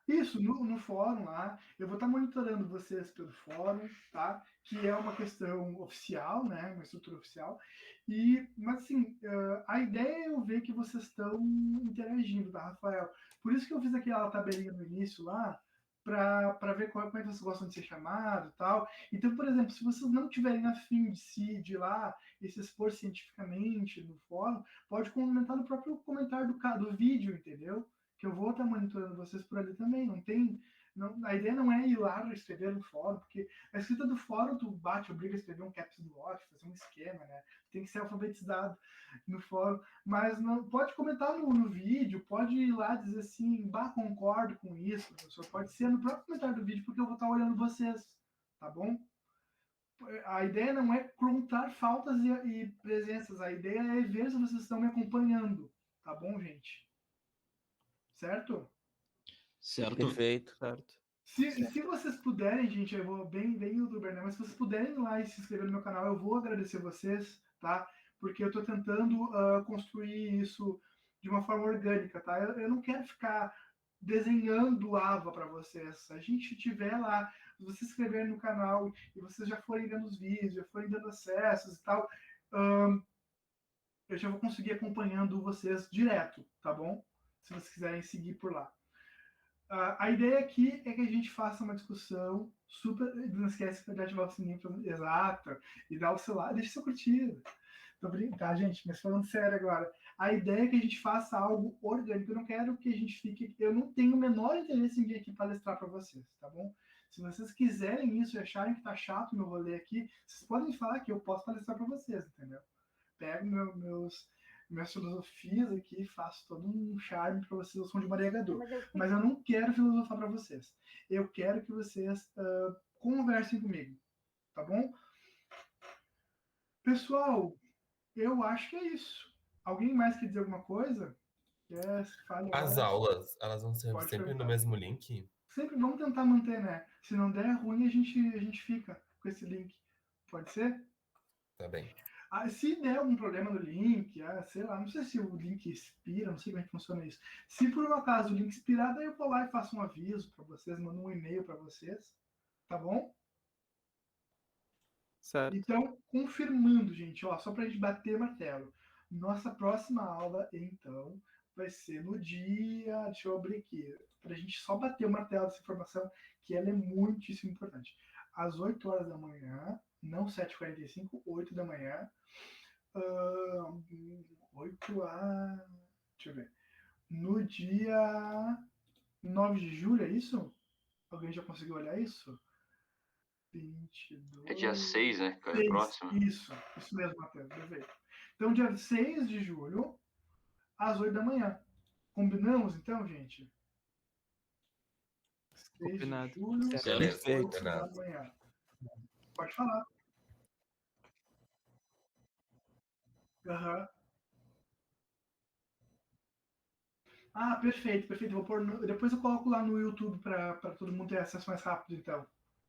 Isso, no fórum lá. Eu vou estar monitorando vocês pelo fórum, tá? Que é uma questão oficial, né? Uma estrutura oficial. Mas assim, a ideia é eu ver que vocês estão interagindo, tá, Rafael? Por isso que eu fiz aquela tabelinha no início lá, para ver como é que vocês gostam de ser chamados e tal. Então, por exemplo, se vocês não tiverem afim de ir lá e se expor cientificamente no fórum, pode comentar no próprio comentário do vídeo, entendeu? Que eu vou estar monitorando vocês por ali também. A ideia não é ir lá escrever no fórum, porque a escrita do fórum, tu obriga a escrever um caps lock, fazer um esquema, né? Tem que ser alfabetizado no fórum. Mas não, pode comentar no vídeo, pode ir lá dizer assim, concordo com isso, professor. Pode ser no próprio comentário do vídeo, porque eu vou estar olhando vocês, tá bom? A ideia não é contar faltas e presenças, a ideia é ver se vocês estão me acompanhando, tá bom, gente? Certo? Certo. Perfeito. Certo. Se vocês puderem, gente, eu vou bem youtuber, né? Mas se vocês puderem ir lá e se inscrever no meu canal, eu vou agradecer vocês, tá? Porque eu tô tentando construir isso de uma forma orgânica, tá? Eu não quero ficar desenhando lava para vocês. Se a gente tiver lá, se vocês se inscreverem no canal e vocês já forem vendo os vídeos, já forem dando acessos e tal, eu já vou conseguir acompanhando vocês direto, tá bom? Se vocês quiserem seguir por lá. A ideia aqui é que a gente faça uma discussão super. Não esquece de ativar o sininho exato e dar o seu like, deixa seu curtido. Tô brincando, tá, gente? Mas falando sério agora. A ideia é que a gente faça algo orgânico. Eu não quero que a gente fique. Eu não tenho o menor interesse em vir aqui palestrar para vocês, tá bom? Se vocês quiserem isso e acharem que tá chato o meu rolê aqui, vocês podem falar que eu posso palestrar para vocês, entendeu? Pego minhas filosofias aqui, faço todo um charme para vocês, eu sou de Maria Gadu. Mas eu não quero filosofar para vocês. Eu quero que vocês conversem comigo, tá bom? Pessoal, eu acho que é isso. Alguém mais quer dizer alguma coisa? Fale As agora. aulas, elas vão ser Pode sempre no perguntar. mesmo link? Sempre vamos tentar manter, né? Se não der ruim, a gente fica com esse link. Pode ser? Tá bem. Se der algum problema no link, sei lá, não sei se o link expira, não sei como é que funciona isso. Se por um acaso o link expirar, daí eu vou lá e faço um aviso para vocês, mando um e-mail para vocês, tá bom? Certo. Então, confirmando, gente, ó, só para a gente bater martelo. Nossa próxima aula, então, vai ser no dia. Deixa eu abrir aqui, para a gente só bater o martelo dessa informação, que ela é muitíssimo importante. Às 8 horas da manhã, não 7h45, 8 da manhã. 8 a. Deixa eu ver. No dia 9 de julho, é isso? Alguém já conseguiu olhar isso? 22. É dia 6, né? Que é 6, próximo. Isso mesmo, Matheus, perfeito. Então, dia 6 de julho, às 8 da manhã. Combinamos, então, gente? 6 Combinado. de julho, Beleza, 8 combinado. da manhã. Pode falar. Aham. Perfeito. Vou pôr depois eu coloco lá no YouTube para todo mundo ter acesso mais rápido, então.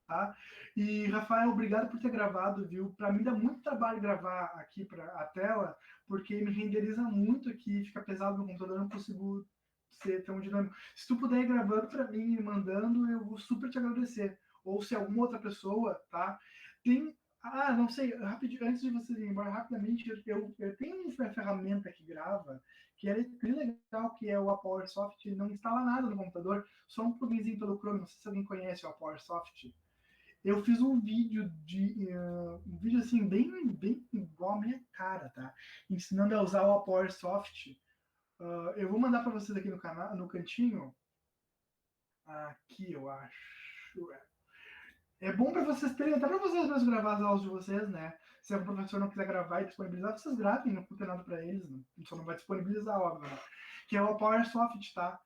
Tá? E, Rafael, obrigado por ter gravado, viu? Para mim dá muito trabalho gravar aqui para a tela, porque me renderiza muito aqui, fica pesado no computador, eu não consigo ser tão dinâmico. Se tu puder ir gravando para mim e mandando, eu vou super te agradecer. Ou se alguma outra pessoa, tá? Tem... não sei, rapidinho, antes de vocês irem embora, rapidamente, eu tenho uma ferramenta que grava, que é bem legal, que é o PowerSoft, não instala nada no computador, só um pluginzinho pelo Chrome, não sei se alguém conhece o PowerSoft. Eu fiz um vídeo assim, bem igual a minha cara, tá? Ensinando a usar o PowerSoft. Eu vou mandar para vocês aqui no canal, no cantinho. Aqui, eu acho. É bom para vocês terem, até para vocês mesmos gravar as aulas de vocês, né? Se o professor não quiser gravar e disponibilizar, vocês gravem, não custa nada para eles, né? Só não vai disponibilizar, óbvio, né? Que é o PowerSoft, tá?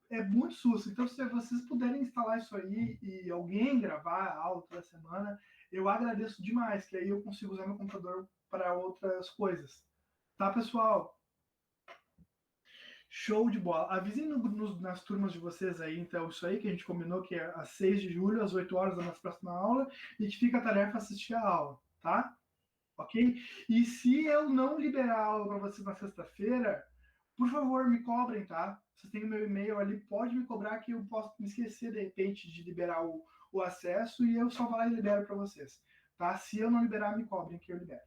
É muito susto. Então, se vocês puderem instalar isso aí e alguém gravar a aula toda semana, eu agradeço demais, que aí eu consigo usar meu computador para outras coisas. Tá, pessoal? Show de bola. Avisem nas turmas de vocês aí, então, isso aí que a gente combinou, que é às 6 de julho, às 8 horas da nossa próxima aula, e que fica a tarefa assistir a aula, tá? Ok? E se eu não liberar a aula para vocês na sexta-feira, por favor, me cobrem, tá? Vocês têm o meu e-mail ali, pode me cobrar que eu posso me esquecer, de repente, de liberar o acesso e eu só vou lá e libero para vocês, tá? Se eu não liberar, me cobrem que eu libero.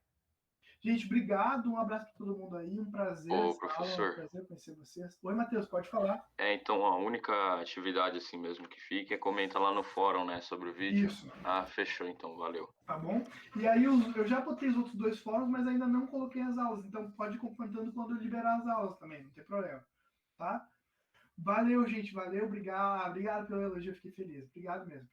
Gente, obrigado, um abraço para todo mundo aí, um prazer. Ô, professor. Um prazer conhecer vocês. Oi, Matheus, pode falar. Então a única atividade assim mesmo que fica é comentar lá no fórum, né, sobre o vídeo. Isso. Fechou então, valeu. Tá bom? E aí eu já botei os outros 2 fóruns, mas ainda não coloquei as aulas, então pode ir comentando quando eu liberar as aulas também, não tem problema, tá? Valeu, gente, valeu, obrigado pelo elogio, fiquei feliz, obrigado mesmo.